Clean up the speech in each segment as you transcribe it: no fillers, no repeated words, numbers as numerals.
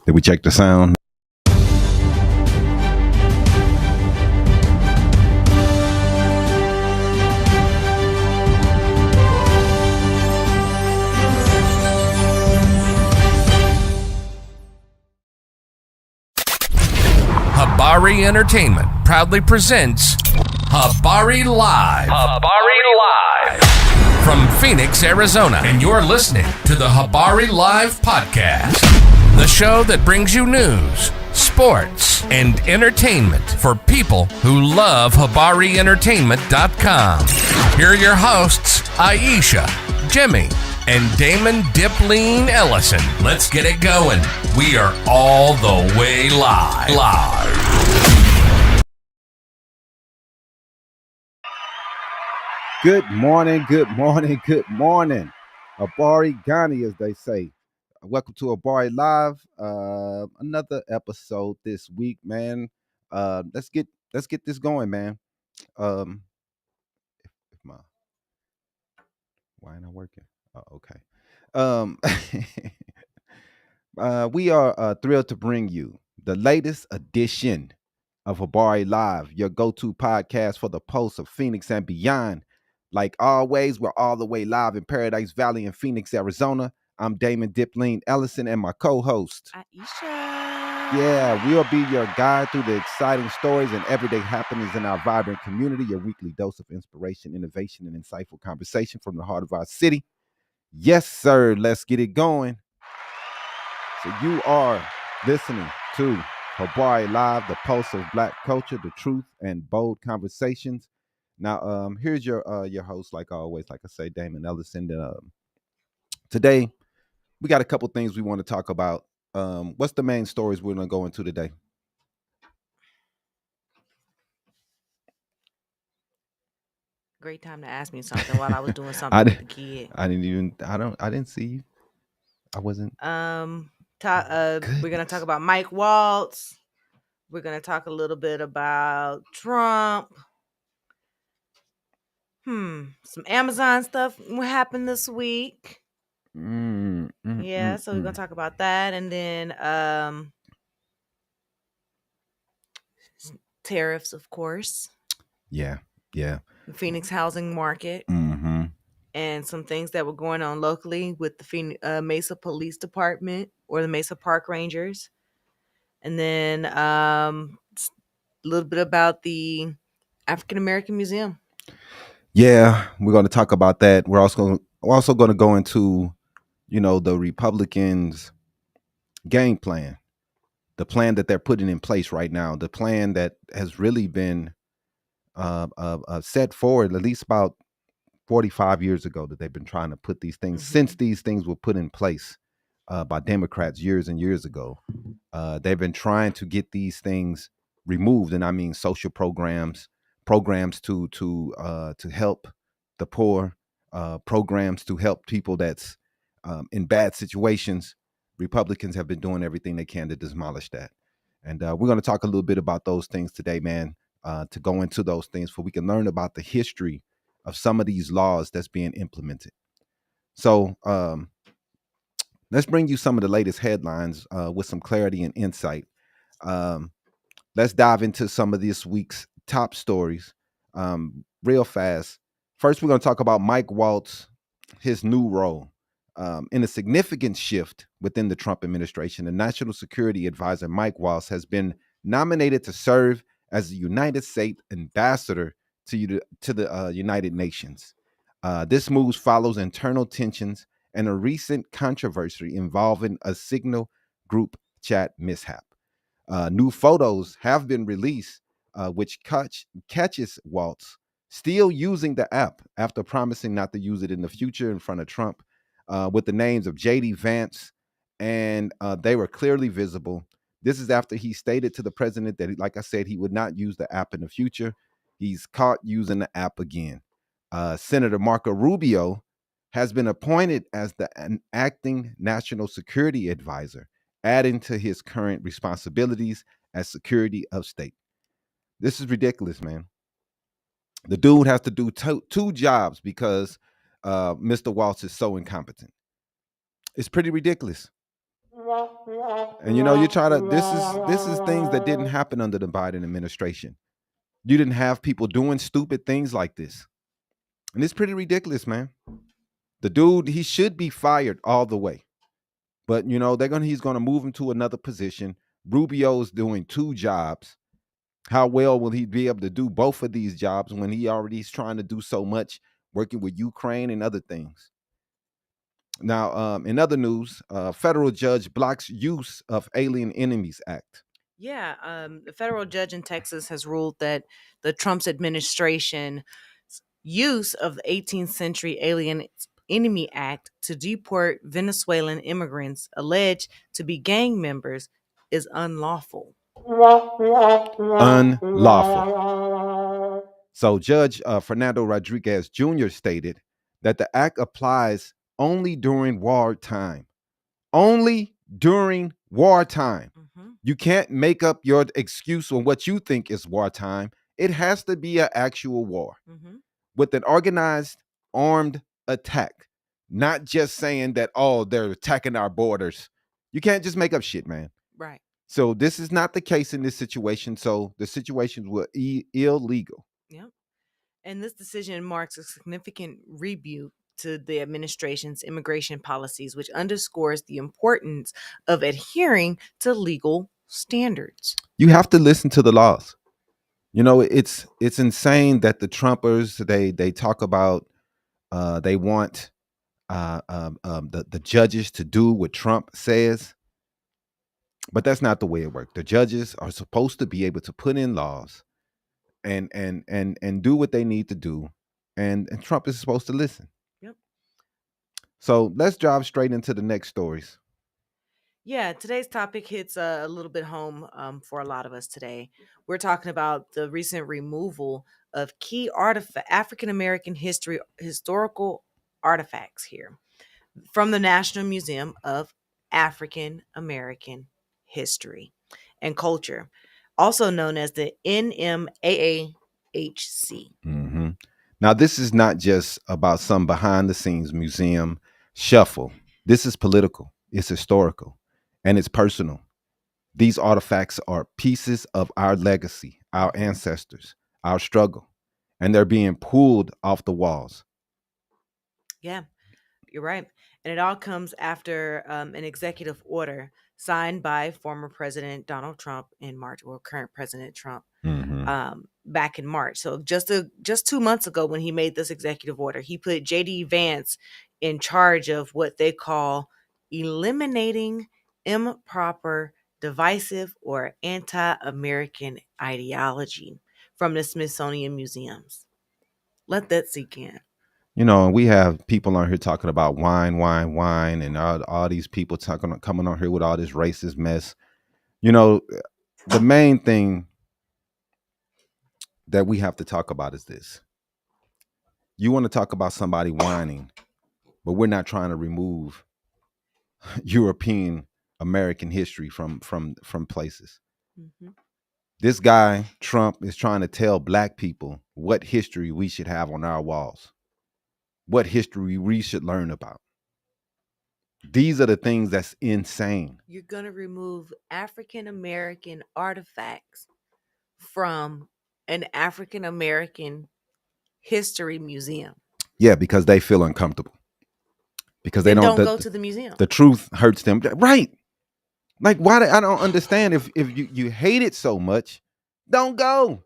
Did we check the sound? Habari Entertainment proudly presents Habari Live. Habari Live. From Phoenix, Arizona. And you're listening to the Habari Live podcast. The show that brings you news, sports, and entertainment for people who love HabariEntertainment.com. Here are your hosts, Aisha, Jimmy, and Damon Dipleen Ellison. Let's get it going. We are all the way live. Good morning. Habari Ghani, as they say. Welcome to Habari Live. Another episode this week, man. Let's get this going, man. If my why ain't I working? Oh, okay. We are thrilled to bring you the latest edition of Habari Live, your go-to podcast for the pulse of Phoenix and beyond. Like always, we're all the way live in Paradise Valley in Phoenix, Arizona. I'm Damon Dipleen Ellison and my co-host, Aisha. Yeah, we'll be your guide through the exciting stories and everyday happenings in our vibrant community, your weekly dose of inspiration, innovation, and insightful conversation from the heart of our city. Yes, sir. Let's get it going. So you are listening to Habari Live, the pulse of Black culture, the truth and bold conversations. Now, here's your host, like always, like I say, Damon Ellison. Today, we got a couple things we want to talk about. What's the main stories we're going to go into today? Great time to ask me something while I was doing something with the kid. I didn't see you. I wasn't. We're gonna talk about Mike Waltz. We're gonna talk a little bit about Trump. Some Amazon stuff happened this week. So we're gonna talk about that, and then tariffs, of course. Yeah. The Phoenix housing market. And some things that were going on locally with the Mesa Police Department or the Mesa Park Rangers. And then a little bit about the African American Museum. Yeah, we're going to talk about that. We're also going to go into, the Republicans' game plan, the plan that they're putting in place right now, the plan that has really been set forward at least about 45 years ago, that they've been trying to put these things since these things were put in place by Democrats years and years ago. They've been trying to get these things removed, and I mean social programs to help the poor, programs to help people that's in bad situations. Republicans have been doing everything they can to demolish that, and we're going to talk a little bit about those things today, man. To go into those things, so we can learn about the history of some of these laws that's being implemented. So let's bring you some of the latest headlines with some clarity and insight. Let's dive into some of this week's top stories real fast. First, we're going to talk about Mike Waltz, his new role. In a significant shift within the Trump administration, the National Security Advisor Mike Waltz has been nominated to serve as the United States ambassador to the United Nations. This move follows internal tensions and a recent controversy involving a Signal group chat mishap. New photos have been released, which catches Waltz still using the app after promising not to use it in the future in front of Trump, with the names of J.D. Vance, and they were clearly visible. This is after he stated to the president that, like I said, he would not use the app in the future. He's caught using the app again. Senator Marco Rubio has been appointed as an acting national security advisor, adding to his current responsibilities as Secretary of State. This is ridiculous, man. The dude has to do two jobs because Mr. Waltz is so incompetent. It's pretty ridiculous. And you try to this is things that didn't happen under the Biden administration. You didn't have people doing stupid things like this. And it's pretty ridiculous, man. The dude, he should be fired all the way. But he's gonna move him to another position. Rubio's doing 2 jobs. How well will he be able to do both of these jobs when he already is trying to do so much working with Ukraine and other things? Now, in other news, federal judge blocks use of Alien Enemies Act. Yeah, the federal judge in Texas has ruled that the Trump's administration's use of the 18th century Alien Enemy Act to deport Venezuelan immigrants alleged to be gang members is unlawful. Unlawful. So Judge Fernando Rodriguez Jr. stated that the act applies only during wartime. Only during wartime. You can't make up your excuse on what you think is wartime. It has to be an actual war with an organized armed attack, not just saying that, oh, they're attacking our borders. You can't just make up shit, man. Right. So this is not the case in this situation. So the situations were illegal. Yep. And this decision marks a significant rebuke to the administration's immigration policies, which underscores the importance of adhering to legal standards. You have to listen to the laws. It's insane that the Trumpers they talk about they want the judges to do what Trump says, but that's not the way it works. The judges are supposed to be able to put in laws and do what they need to do, and Trump is supposed to listen. Yep. So let's drive straight into the next stories. Yeah, today's topic hits a little bit home for a lot of us today. We're talking about the recent removal of key African American historical artifacts here from the National Museum of African American History and Culture, also known as the NMAAHC. Now, this is not just about some behind the scenes museum shuffle. This is political, it's historical, and it's personal. These artifacts are pieces of our legacy, our ancestors, our struggle, and they're being pulled off the walls. Yeah, you're right. And it all comes after an executive order signed by former President Donald Trump in March, or current President Trump, back in March. So just 2 months ago, when he made this executive order, he put J.D. Vance in charge of what they call eliminating improper, divisive, or anti-American ideology from the Smithsonian museums. Let that sink in. We have people on here talking about wine, and all these people coming on here with all this racist mess. The main thing that we have to talk about is this. You want to talk about somebody whining, but we're not trying to remove European American history from places. This guy, Trump, is trying to tell Black people what history we should have on our walls, what history we should learn about. These are the things that's insane. You're going to remove African American artifacts from an African American history museum. Yeah, because they feel uncomfortable. Because they don't go to the museum. The truth hurts them. Right. Like, why? I don't understand. If you hate it so much, don't go.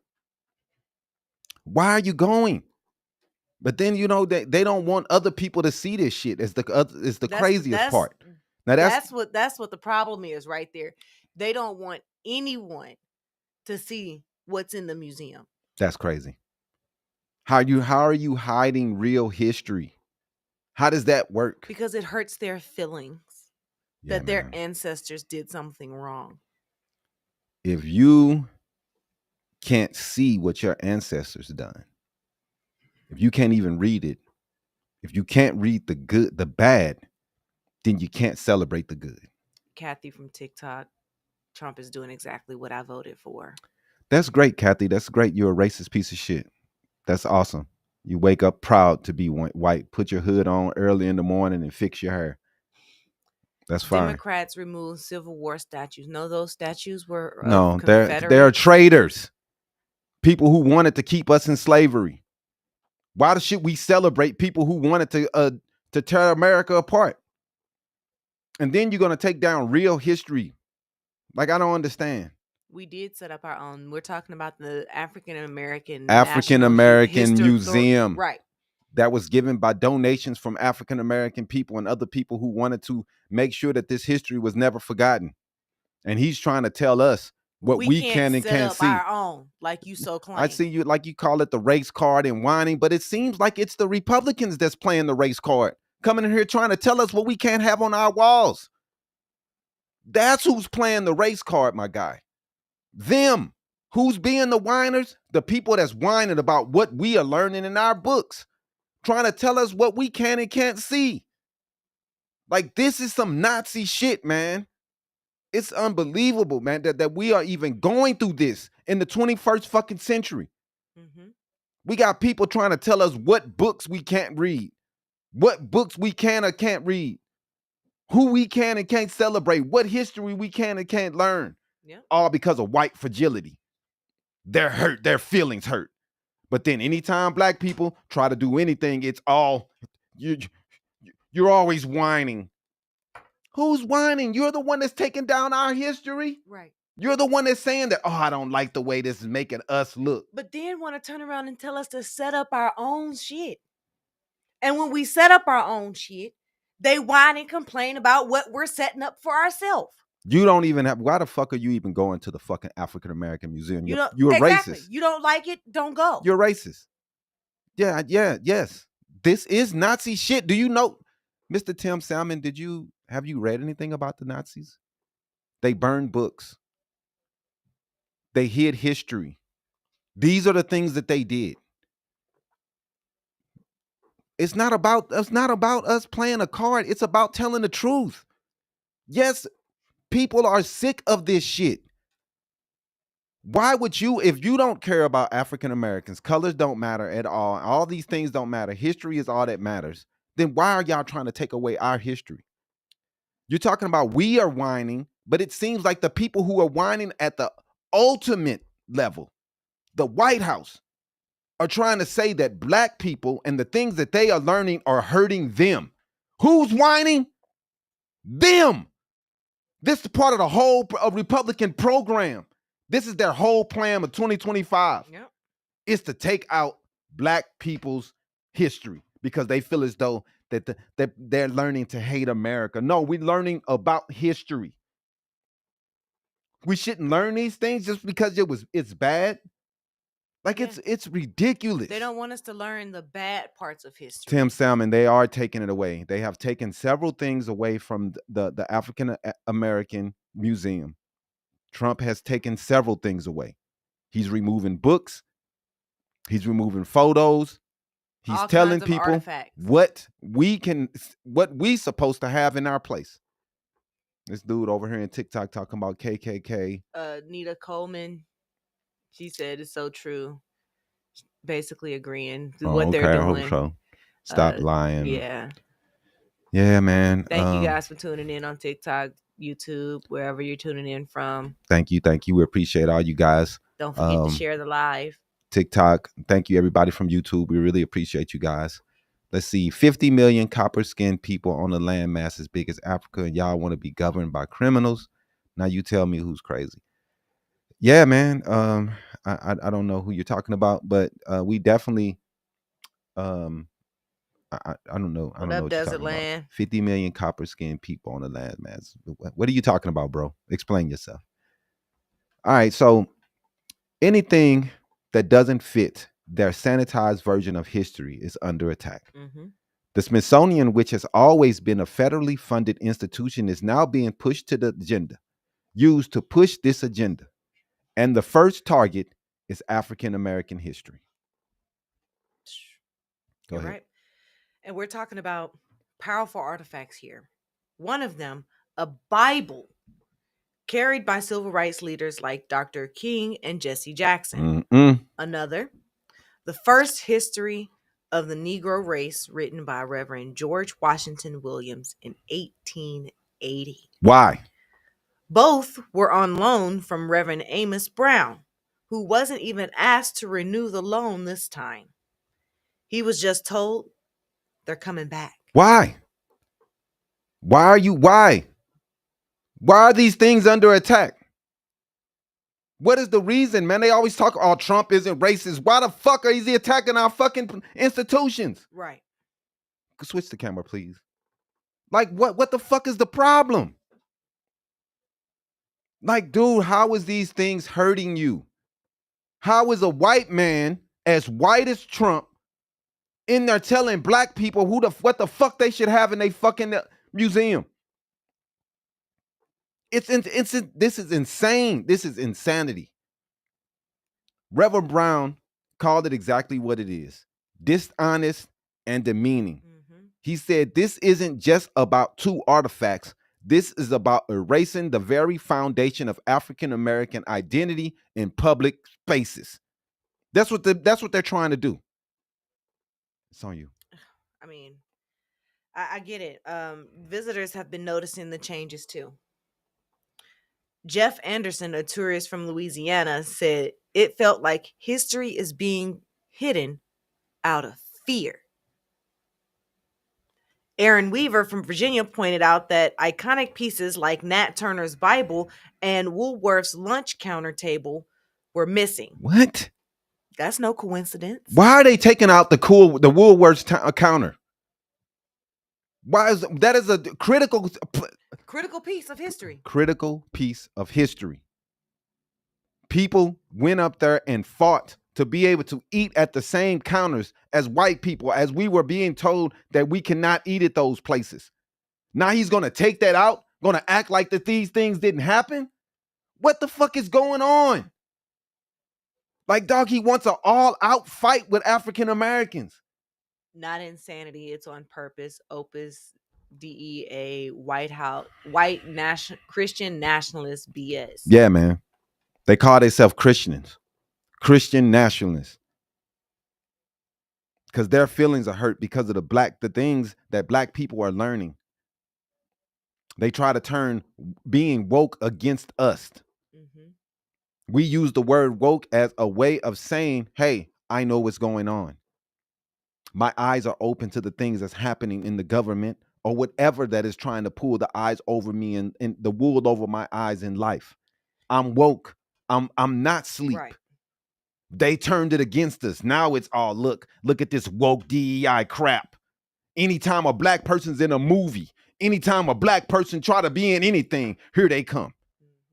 Why are you going? But then they don't want other people to see this shit. It's the craziest part. Now that's what the problem is right there. They don't want anyone to see what's in the museum. That's crazy. How are you hiding real history? How does that work? Because it hurts their feelings that their ancestors did something wrong. If you can't see what your ancestors done, if you can't even read it, if you can't read the good, the bad, then you can't celebrate the good. Kathy from TikTok, Trump is doing exactly what I voted for. That's great, Kathy. That's great. You're a racist piece of shit. That's awesome. You wake up proud to be white. Put your hood on early in the morning and fix your hair. That's fine. Democrats removed Civil War statues. No, those statues were No, of they're Confederates. traitors. People who wanted to keep us in slavery. Why should we celebrate people who wanted to tear America apart? And then you're gonna take down real history. Like, I don't understand. We did set up our own. We're talking about the African American Museum, right? That was given by donations from African American people and other people who wanted to make sure that this history was never forgotten. And he's trying to tell us what we can and can't see. Our own, like you so claim. I see you, like you call it the race card and whining, but it seems like it's the Republicans that's playing the race card, coming in here trying to tell us what we can't have on our walls. That's who's playing the race card, my guy. Them. Who's being the whiners? The people that's whining about what we are learning in our books, trying to tell us what we can and can't see. Like, this is some Nazi shit, man. It's unbelievable, man, that we are even going through this in the 21st fucking century. Mm-hmm. We got people trying to tell us what books we can't read, what books we can or can't read, who we can and can't celebrate, what history we can and can't learn. Yeah. All because of white fragility. They're hurt, their feelings hurt. But then anytime black people try to do anything, it's all, you're always whining. Who's whining? You're the one that's taking down our history. Right. You're the one that's saying that, oh, I don't like the way this is making us look. But then want to turn around and tell us to set up our own shit. And when we set up our own shit, they whine and complain about what we're setting up for ourselves. You don't even have, why the fuck are you even going to the fucking African American Museum? You're exactly. racist. You don't like it, don't go. You're racist. Yes. This is Nazi shit. Do you know, Mr. Tim Salmon, have you read anything about the Nazis? They burned books. They hid history. These are the things that they did. It's not about us playing a card. It's about telling the truth. Yes, people are sick of this shit. Why would you, if you don't care about African Americans, colors don't matter at all these things don't matter, history is all that matters, then why are y'all trying to take away our history? You're talking about we are whining, but it seems like the people who are whining at the ultimate level, the White House, are trying to say that black people and the things that they are learning are hurting them. Who's whining? Them. This is part of the whole Republican program. This is their whole plan of 2025. Yep. It's to take out black people's history because they feel as though that they're learning to hate America. No, we're learning about history. We shouldn't learn these things just because it's bad. Like, yeah. It's ridiculous. They don't want us to learn the bad parts of history. Tim Salmon, they are taking it away. They have taken several things away from the African American Museum. Trump has taken several things away. He's removing books. He's removing photos. He's telling people what we supposed to have in our place. This dude over here in TikTok talking about KKK. Nita Coleman, she said it's so true. Basically agreeing with what they're doing. I hope so. Stop lying. Yeah. Yeah, man. Thank you guys for tuning in on TikTok, YouTube, wherever you're tuning in from. Thank you. We appreciate all you guys. Don't forget to share the live. TikTok. Thank you, everybody from YouTube. We really appreciate you guys. Let's see. 50 million copper-skinned people on a landmass as big as Africa, and y'all want to be governed by criminals. Now you tell me who's crazy. Yeah, man. I don't know who you're talking about, but we definitely I don't know. I don't know what you're talking about. 50 million copper-skinned people on the landmass. What are you talking about, bro? Explain yourself. All right, so anything that doesn't fit their sanitized version of history is under attack. Mm-hmm. The Smithsonian, which has always been a federally funded institution, is now being pushed to the agenda, used to push this agenda. And the first target is African American history. Go ahead. Right. And we're talking about powerful artifacts here. One of them, a Bible carried by civil rights leaders like Dr. King and Jesse Jackson. Another, the first history of the Negro race written by Reverend George Washington Williams in 1880. 1980. Why? Both were on loan from Reverend Amos Brown, who wasn't even asked to renew the loan this time. He was just told they're coming back. Why? Why are these things under attack? What is the reason, man? They always talk, oh, Trump isn't racist. Why the fuck is he attacking our fucking institutions? Right. Switch the camera, please. Like, what the fuck is the problem? Like, dude, how is these things hurting you? How is a white man as white as Trump in there telling black people what the fuck they should have in their fucking museum? This is insane. This is insanity. Reverend Brown called it exactly what it is: dishonest and demeaning. Mm-hmm. He said this isn't just about two artifacts. This is about erasing the very foundation of African American identity in public spaces. That's what they're trying to do. It's on you. I mean, I get it. Visitors have been noticing the changes too. Jeff Anderson, a tourist from Louisiana, said it felt like history is being hidden out of fear. Aaron Weaver from Virginia pointed out that iconic pieces like Nat Turner's Bible and Woolworth's lunch counter table were missing. What? That's no coincidence. Why are they taking out the Woolworth's counter? Why is that a critical piece of history? Critical piece of history. People went up there and fought to be able to eat at the same counters as white people, as we were being told that we cannot eat at those places. Now he's going to take that out, going to act like that these things didn't happen? What the fuck is going on? Like, dog, he wants an all-out fight with African Americans. Not insanity, it's on purpose. Opus DEA, Christian nationalist BS. Yeah, man. They call themselves Christian nationalists. Because their feelings are hurt because of the things that black people are learning. They try to turn being woke against us. Mm-hmm. We use the word woke as a way of saying, hey, I know what's going on. My eyes are open to the things that's happening in the government or whatever that is trying to pull the eyes over me and the wool over my eyes in life. I'm woke. I'm not sleep. Right. They turned it against us. Now it's all look at this woke DEI crap. Anytime a black person's in a movie, anytime a black person try to be in anything, here they come.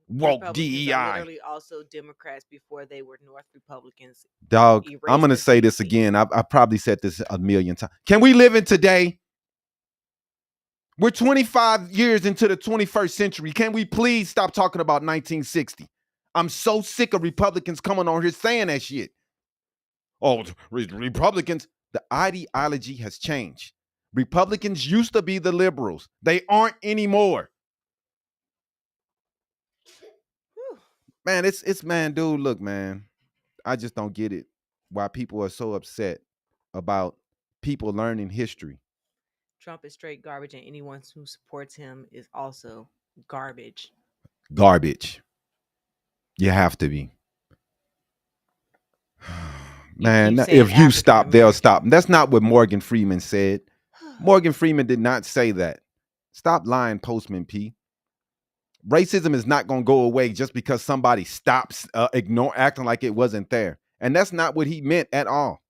Woke DEI. Are literally also Democrats before they were North Republicans. Dog, I'm going to say this again. I probably said this a million times. Can we live in today? We're 25 years into the 21st century. Can we please stop talking about 1960? I'm so sick of Republicans coming on here saying that shit. Oh, Republicans, the ideology has changed. Republicans used to be the liberals. They aren't anymore. Man, it's man, dude, look, man. I just don't get it. Why people are so upset about people learning history. Trump is straight garbage, and anyone who supports him is also garbage. Garbage. You have to be. Man, if you stop, they'll stop. That's not what Morgan Freeman said. Morgan Freeman did not say that. Stop lying, Postman P. Racism is not going to go away just because somebody stops acting like it wasn't there. And that's not what he meant at all.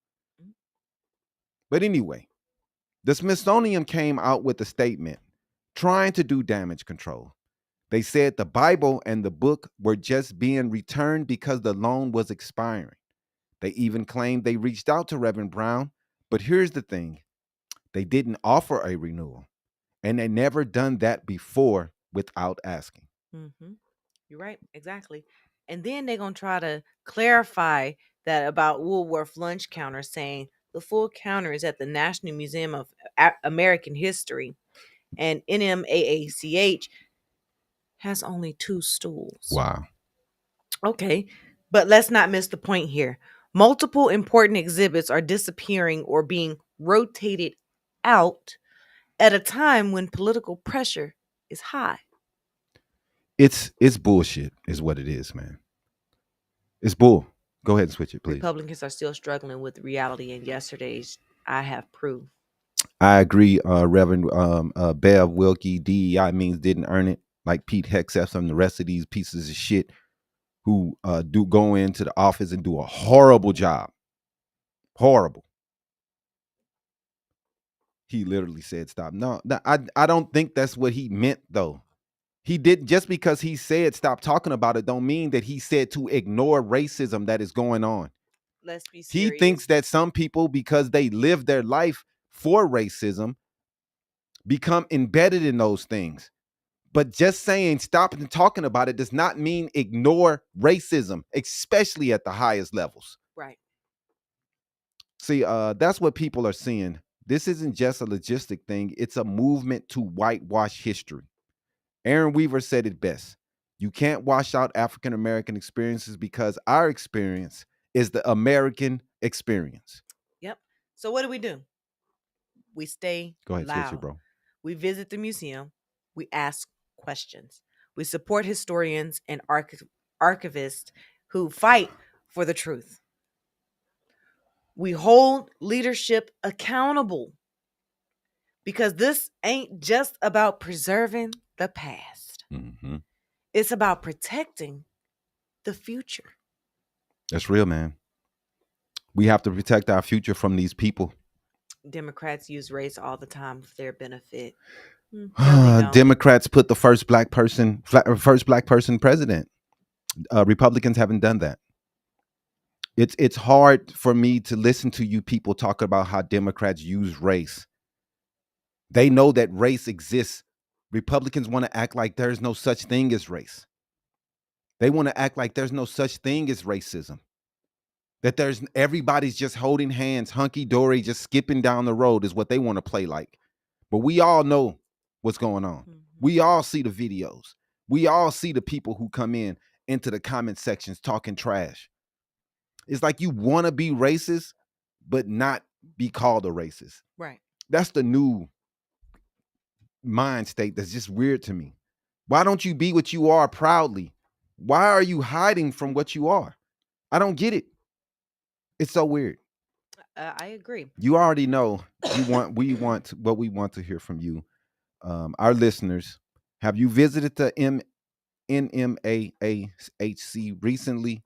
But anyway, the Smithsonian came out with a statement trying to do damage control. They said the Bible and the book were just being returned because the loan was expiring. They even claimed they reached out to Reverend Brown. But here's the thing. They didn't offer a renewal. And they never done that before without asking. Mm-hmm. You're right. Exactly. And then they're going to try to clarify that about Woolworth lunch counter, saying the full counter is at the National Museum of American History, and NMAACH has only 2 stools. Wow. Okay. But let's not miss the point here. Multiple important exhibits are disappearing or being rotated out at a time when political pressure is high. It's bullshit, is what it is, man. It's bull. Go ahead and switch it, please. Republicans are still struggling with reality, and yesterday's I have proof. I agree, Reverend Bev Wilkie. DEI means didn't earn it, like Pete Hegseth and the rest of these pieces of shit who do go into the office and do a horrible job. Horrible. He literally said stop. No, I don't think that's what he meant, though. He did, just because he said stop talking about it don't mean that he said to ignore racism that is going on. Let's be He serious. thinks that some people, because they live their life for racism, become embedded in those things. But just saying stop and talking about it does not mean ignore racism, especially at the highest levels. Right. See, that's what people are seeing. This isn't just a logistic thing. It's a movement to whitewash history. Aaron Weaver said it best. You can't wash out African American experiences because our experience is the American experience. Yep. So what do? We stay Go ahead, loud. switch it, bro. We visit the museum. We ask questions. We support historians and archivists who fight for the truth. We hold leadership accountable, because this ain't just about preserving the past. Mm-hmm. It's about protecting the future. That's real, man. We have to protect our future from these people. Democrats use race all the time for their benefit. Democrats put the first black person president. Republicans haven't done that. It's hard for me to listen to you people talk about how Democrats use race. They know that race exists. Republicans want to act like there's no such thing as race. They want to act like there's no such thing as racism. That everybody's just holding hands, hunky-dory, just skipping down the road is what they want to play like. But we all know what's going on. Mm-hmm. We all see the videos. We all see the people who come into the comment sections talking trash. It's like you want to be racist, but not be called a racist. Right. That's the new mind state that's just weird to me. Why don't you be what you are proudly? Why are you hiding from what you are? I don't get it. It's so weird. I agree. You already know what we want to hear from you. Our listeners, have you visited the NMAHC recently?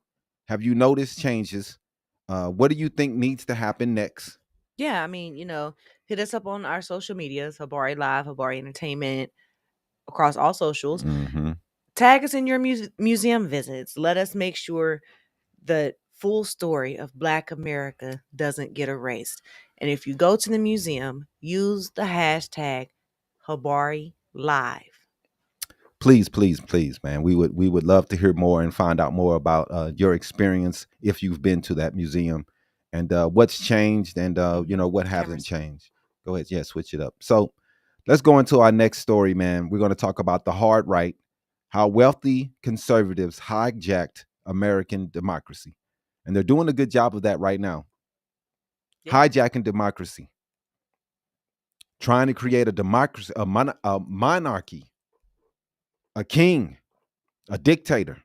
Have you noticed changes? What do you think needs to happen next? Yeah, I mean, hit us up on our social medias, Habari Live, Habari Entertainment, across all socials. Mm-hmm. Tag us in your museum visits. Let us make sure the full story of Black America doesn't get erased. And if you go to the museum, use the hashtag Habari Live. Please, man. We would love to hear more and find out more about your experience if you've been to that museum, and what's changed, and what hasn't changed. Go ahead, switch it up. So let's go into our next story, man. We're going to talk about the hard right, how wealthy conservatives hijacked American democracy, and they're doing a good job of that right now. Yeah. Hijacking democracy, trying to create a democracy, a monarchy. A king, a dictator.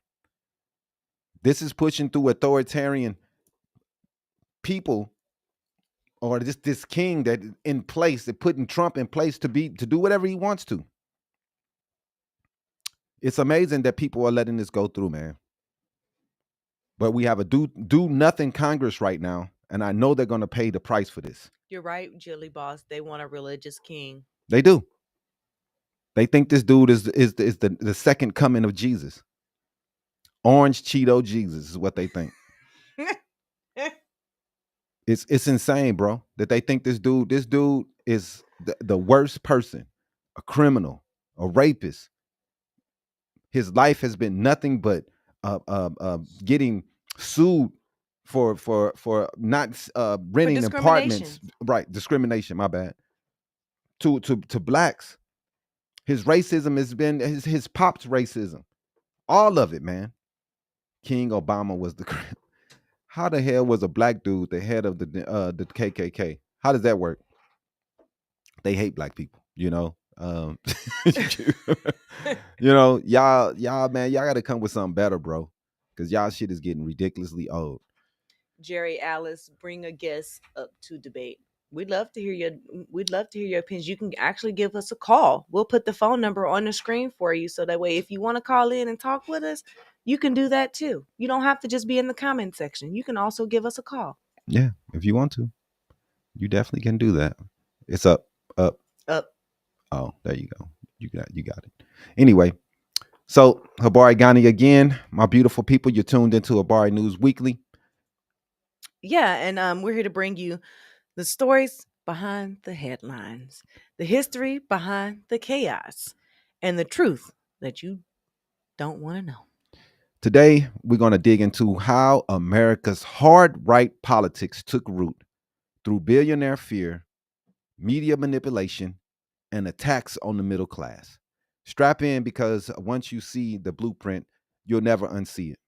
This is pushing through authoritarian people, or this king that in place, they're putting Trump in place to do whatever he wants to. It's amazing that people are letting this go through, man. But we have a do nothing Congress right now, and I know they're going to pay the price for this. You're right, Jilly Boss. They want a religious king. They do. They think this dude is the second coming of Jesus. Orange Cheeto Jesus is what they think. It's insane, bro, that they think this dude is the worst person, a criminal, a rapist. His life has been nothing but getting sued for not renting apartments. Right, discrimination, my bad. To blacks. His racism has been his pop's racism. All of it, man. King Obama was how the hell was a black dude the head of the KKK? How does that work? They hate black people, Um, y'all, man, y'all got to come with something better, bro, because y'all shit is getting ridiculously old. Jerry Alice, bring a guest up to debate. We'd love to hear your opinions. You can actually give us a call. We'll put the phone number on the screen for you, so that way if you want to call in and talk with us, you can do that too. You don't have to just be in the comment section. You can also give us a call. Yeah, if you want to, you definitely can do that. It's up. Oh, there you go. You got it. Anyway, so Habari Ghani again, my beautiful people. You're tuned into Habari News Weekly. Yeah, and we're here to bring you the stories behind the headlines, the history behind the chaos, and the truth that you don't want to know. Today, we're going to dig into how America's hard right politics took root through billionaire fear, media manipulation, and attacks on the middle class. Strap in, because once you see the blueprint, you'll never unsee it.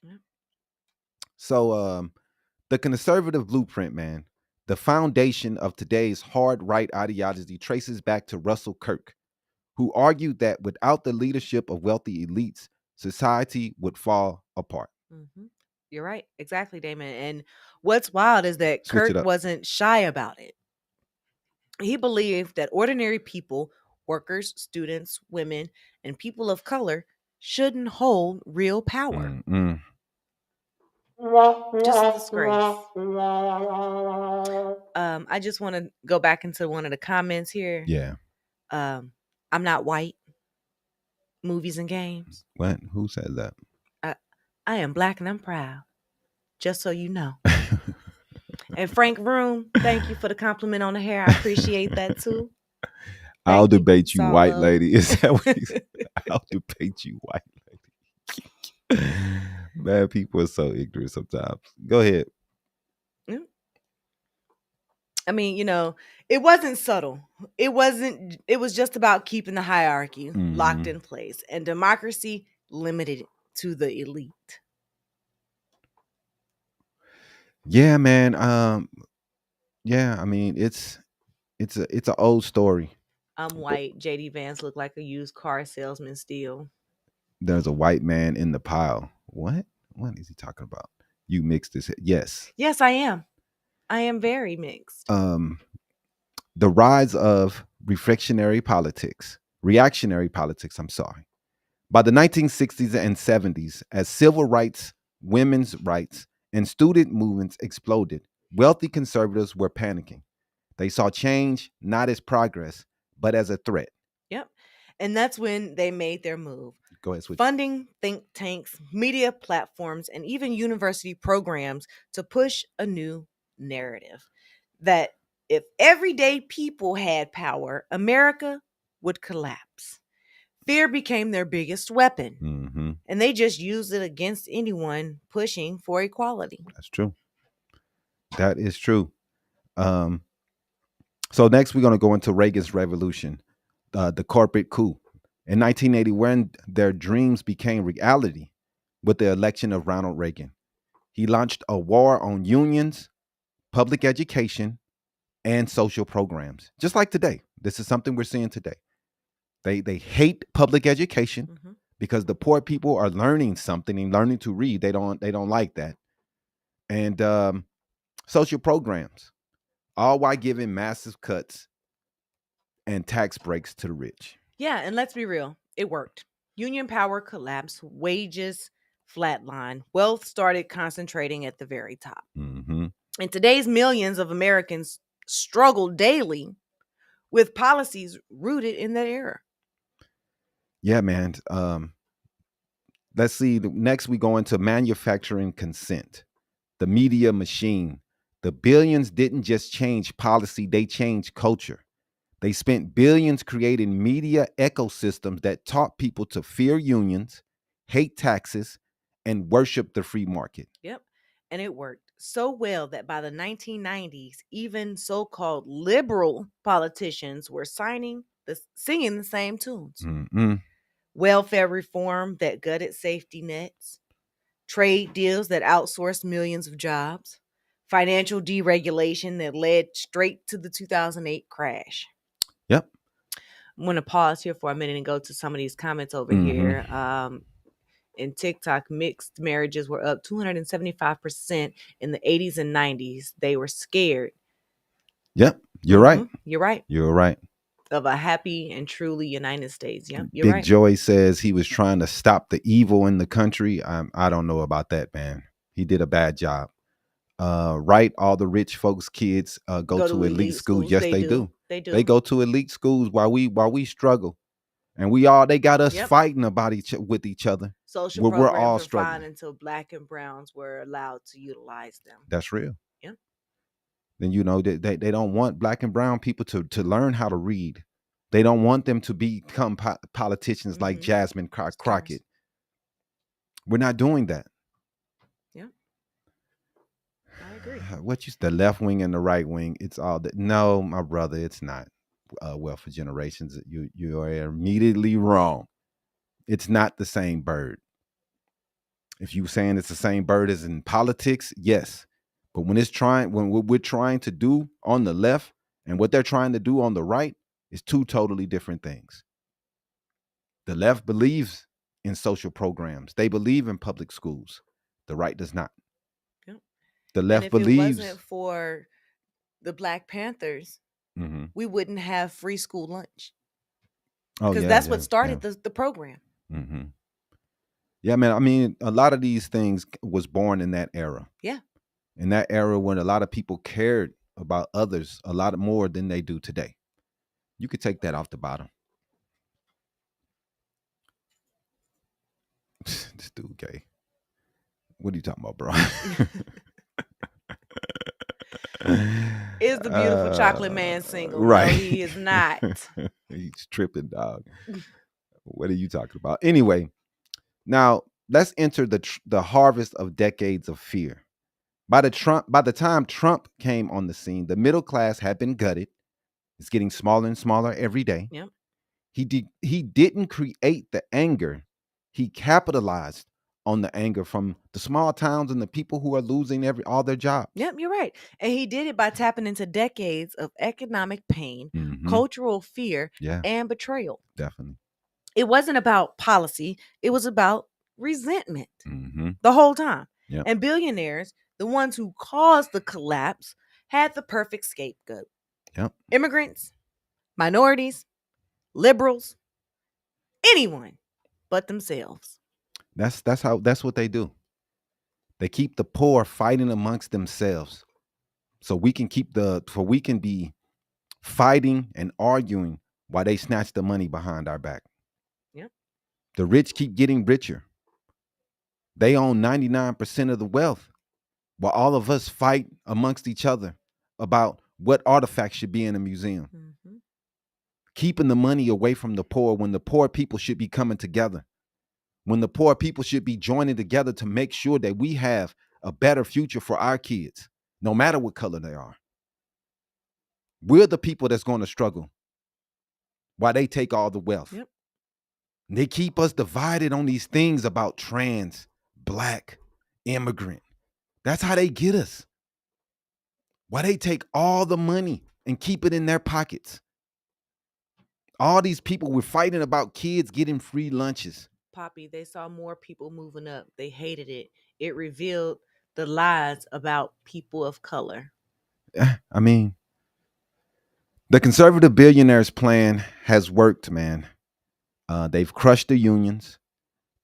Yeah. So, the conservative blueprint, man, the foundation of today's hard right ideology traces back to Russell Kirk, who argued that without the leadership of wealthy elites, society would fall apart. Mm-hmm. You're right. Exactly, Damon. And what's wild is that Kirk wasn't shy about it. He believed that ordinary people, workers, students, women, and people of color shouldn't hold real power. Just a disgrace. I just want to go back into one of the comments here. Yeah. I'm not white. Movies and games. What? Who said that? I am black and I'm proud. Just so you know. And Frank Vroom, thank you for the compliment on the hair. I appreciate that too. I'll debate you, white lady. Is that what he said? I'll debate you, white lady. Man, people are so ignorant sometimes. Go ahead. I mean, it wasn't subtle. It was just about keeping the hierarchy locked in place and democracy limited to the elite. Yeah, man. Yeah, I mean, it's an old story. I'm white. JD Vance looked like a used car salesman still. There's a white man in the pile. What is he talking about? You mixed this. Yes. Yes, I am. I am very mixed. The rise of reactionary politics. I'm sorry. By the 1960s and 70s, as civil rights, women's rights, and student movements exploded, wealthy conservatives were panicking. They saw change not as progress, but as a threat. Yep. And that's when they made their move. Go ahead, switch. Funding think tanks, media platforms, and even university programs to push a new narrative that if everyday people had power, America would collapse. Fear became their biggest weapon, and they just used it against anyone pushing for equality. That's true. That is true. So next, we're going to go into Reagan's revolution, the corporate coup. In 1981, their dreams became reality with the election of Ronald Reagan. He launched a war on unions, public education, and social programs. Just like today. This is something we're seeing today. They hate public education because the poor people are learning something and learning to read. They don't like that. And social programs, all while giving massive cuts and tax breaks to the rich. Yeah, and let's be real. It worked. Union power collapsed, wages flatlined, wealth started concentrating at the very top. And today's millions of Americans struggle daily with policies rooted in that era. Yeah, man. Let's see. Next, we go into manufacturing consent, the media machine. The billions didn't just change policy, they changed culture. They spent billions creating media ecosystems that taught people to fear unions, hate taxes, and worship the free market. Yep. And it worked so well that by the 1990s, even so-called liberal politicians were singing the same tunes. Welfare reform that gutted safety nets, trade deals that outsourced millions of jobs, financial deregulation that led straight to the 2008 crash. Yep. want to pause here for a minute and go to some of these comments over here. In TikTok, mixed marriages were up 275% in the 80s and 90s. They were scared. Yep, you're right. You're right. You're right. Of a happy and truly United States. Yep, you're Big right. Joy says he was trying to stop the evil in the country. I don't know about that, man. He did a bad job. Right, all the rich folks' kids go to elite schools. Yes, they do. They go to elite schools while we struggle, and they got us fighting about with each other. Social programs we're all struggling fine until Black and browns were allowed to utilize them. That's real. Yeah. Then they don't want Black and brown people to learn how to read. They don't want them to become politicians like Jasmine Crockett. We're not doing that. Yeah, I agree. The left wing and the right wing? It's all that. No, my brother, it's not. Well, for generations, you are immediately wrong. It's not the same bird. If you're saying it's the same bird as in politics, yes. But when what we're trying to do on the left and what they're trying to do on the right is two totally different things. The left believes in social programs. They believe in public schools. The right does not. Yep. The left believes. If it wasn't for the Black Panthers, we wouldn't have free school lunch. Because that's what started the program. Yeah, man. I mean, a lot of these things was born in that era. Yeah. In that era when a lot of people cared about others a lot more than they do today. You could take that off the bottom. This dude gay. What are you talking about, bro? Is the beautiful chocolate man single? Right. No, he is not. He's tripping, dog. What are you talking about? Anyway, now let's enter the harvest of decades of fear. By the time Trump came on the scene, the middle class had been gutted. It's getting smaller and smaller every day. Yep. He didn't create the anger. He capitalized on the anger from the small towns and the people who are losing all their jobs. Yep, you're right. And he did it by tapping into decades of economic pain, cultural fear, and betrayal. Definitely. It wasn't about policy. It was about resentment the whole time. Yep. And billionaires, the ones who caused the collapse, had the perfect scapegoat. Yep. Immigrants, minorities, liberals, anyone but themselves. That's what they do. They keep the poor fighting amongst themselves. So we can be fighting and arguing while they snatch the money behind our back. Yep. The rich keep getting richer. They own 99% of the wealth, while all of us fight amongst each other about what artifacts should be in a museum. Keeping the money away from the poor when the poor people should be coming together. When the poor people should be joining together to make sure that we have a better future for our kids, no matter what color they are. We're the people that's going to struggle while they take all the wealth. Yep. They keep us divided on these things about trans, Black, immigrant. That's how they get us. Why they take all the money and keep it in their pockets. All these people were fighting about kids getting free lunches. Poppy, they saw more people moving up. They hated it. It revealed the lies about people of color. I mean, the conservative billionaires' plan has worked, man. They've crushed the unions.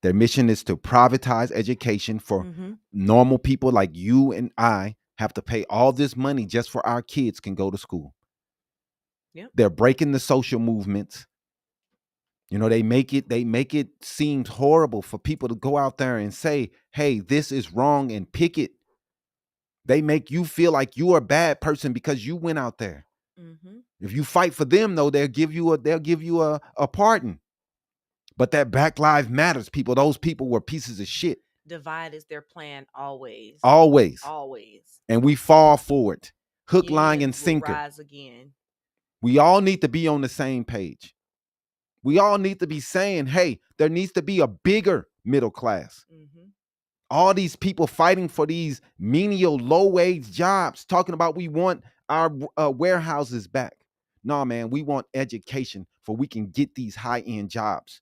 Their mission is to privatize education for normal people like you and I have to pay all this money just for our kids can go to school. Yep. They're breaking the social movements. You know, they make it seem horrible for people to go out there and say, hey, this is wrong and picket. They make you feel like you are a bad person because you went out there. If you fight for them, though, they'll give you a pardon. But that Black Lives Matters people, those people were pieces of shit. Divide is their plan always. Always. Always. And we fall for it. Hook, line, and sinker. Rise again. We all need to be on the same page. We all need to be saying, hey, there needs to be a bigger middle class. All these people fighting for these menial, low-wage jobs, talking about we want our warehouses back. No, man, we want education for we can get these high-end jobs.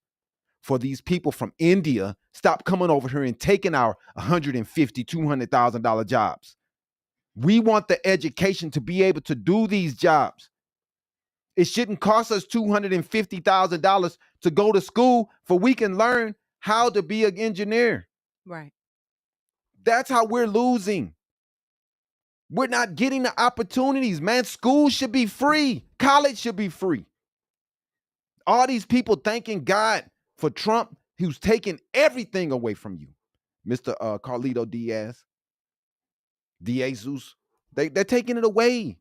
For these people from India, stop coming over here and taking our $150,000, $200,000 jobs. We want the education to be able to do these jobs. It shouldn't cost us $250,000 to go to school for we can learn how to be an engineer. Right. That's how we're losing. We're not getting the opportunities, man. School should be free. College should be free. All these people thanking God for Trump, who's taking everything away from you. Mr. Carlito Diaz, DeJesus, they're taking it away.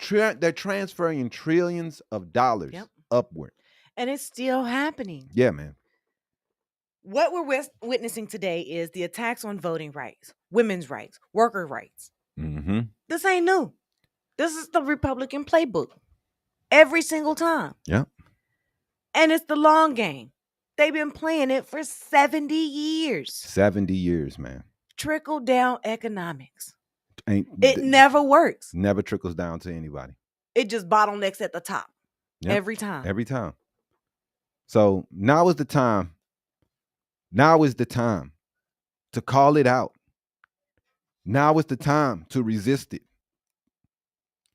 They're transferring trillions of dollars upward. And it's still happening. Yeah, man. What we're witnessing today is the attacks on voting rights, women's rights, worker rights. Mm-hmm. This ain't new. This is the Republican playbook. Every single time. Yeah. And it's the long game. They've been playing it for 70 years. 70 years, man. Trickle down economics. It never works. Never trickles down to anybody. It just bottlenecks at the top. Yep. Every time. Every time. So now is the time. Now is the time to call it out. Now is the time to resist it.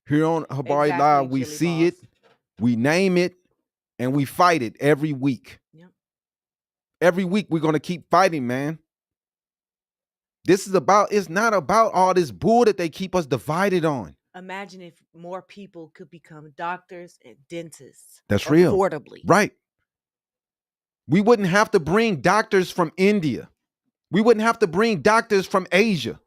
Here on Habari Live, we see it, we name it, and we fight it every week. Yep. Every week we're going to keep fighting, man. It's not about all this bull that they keep us divided on. Imagine if more people could become doctors and dentists. That's real. Affordably. Right. We wouldn't have to bring doctors from India. We wouldn't have to bring doctors from Asia.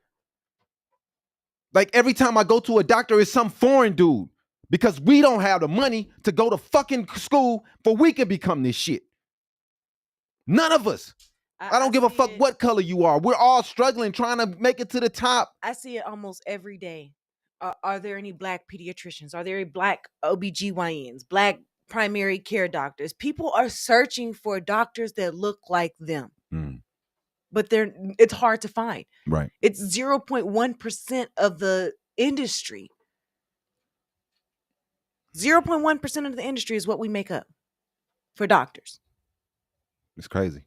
Like every time I go to a doctor, it's some foreign dude because we don't have the money to go to fucking school for we can become this shit. None of us. I don't give a fuck what color you are. We're all struggling trying to make it to the top. I see it almost every day. Are there any black pediatricians? Are there any black OBGYNs, black primary care doctors? People are searching for doctors that look like them. But it's hard to find. Right. It's 0.1% of the industry. 0.1% of the industry is what we make up for doctors. It's crazy.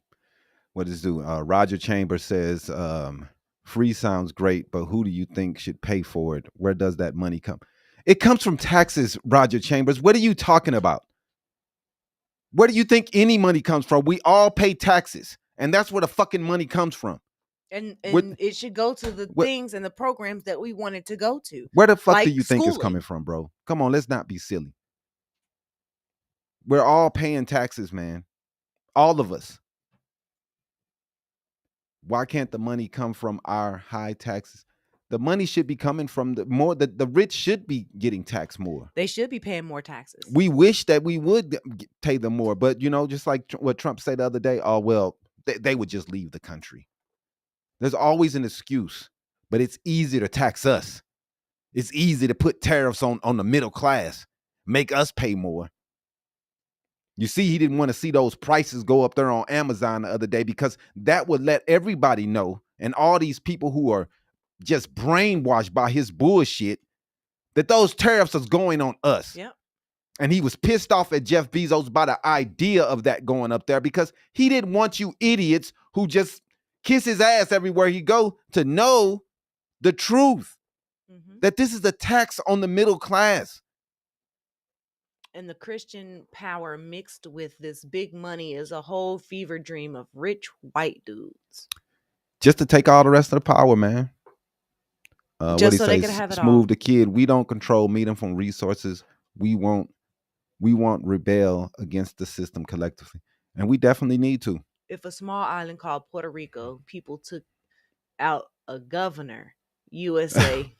What does it do? Roger Chambers says, free sounds great, but who do you think should pay for it? Where does that money come? It comes from taxes, Roger Chambers. What are you talking about? Where do you think any money comes from? We all pay taxes. And that's where the fucking money comes from. And it should go to the things and the programs that we want it to go to. Where the fuck do you think it's coming from, bro? Come on, let's not be silly. We're all paying taxes, man. All of us. Why can't the money come from our high taxes? The money should be coming from the rich should be getting taxed more. They should be paying more taxes. We wish that we would pay them more, but just like what Trump said the other day, oh, well, they would just leave the country. There's always an excuse, but it's easy to tax us. It's easy to put tariffs on the middle class, make us pay more. You see, he didn't want to see those prices go up there on Amazon the other day because that would let everybody know, and all these people who are just brainwashed by his bullshit, that those tariffs is going on us. Yep. And he was pissed off at Jeff Bezos by the idea of that going up there because he didn't want you idiots who just kiss his ass everywhere he go to know the truth. That this is a tax on the middle class. And the Christian power mixed with this big money is a whole fever dream of rich white dudes. Just to take all the rest of the power, man. Just so they can have it all. Smooth the kid. We don't control, meet them from resources. We won't rebel against the system collectively. And we definitely need to. If a small island called Puerto Rico, people took out a governor, USA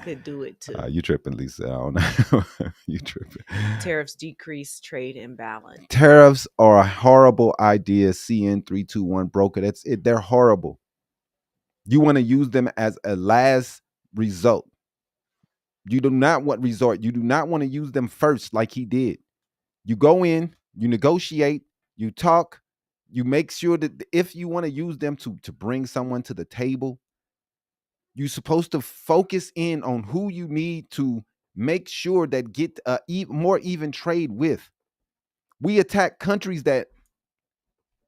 could do it too. You tripping, Lisa. I don't know. You tripping. Tariffs decrease trade imbalance. Tariffs are a horrible idea. CN321 broker. That's it. They're horrible. You want to use them as a last result. You do not want resort. You do not want to use them first like he did. You go in, you negotiate, you talk, you make sure that if you want to use them to bring someone to the table, you're supposed to focus in on who you need to make sure that get more even trade with. We attack countries that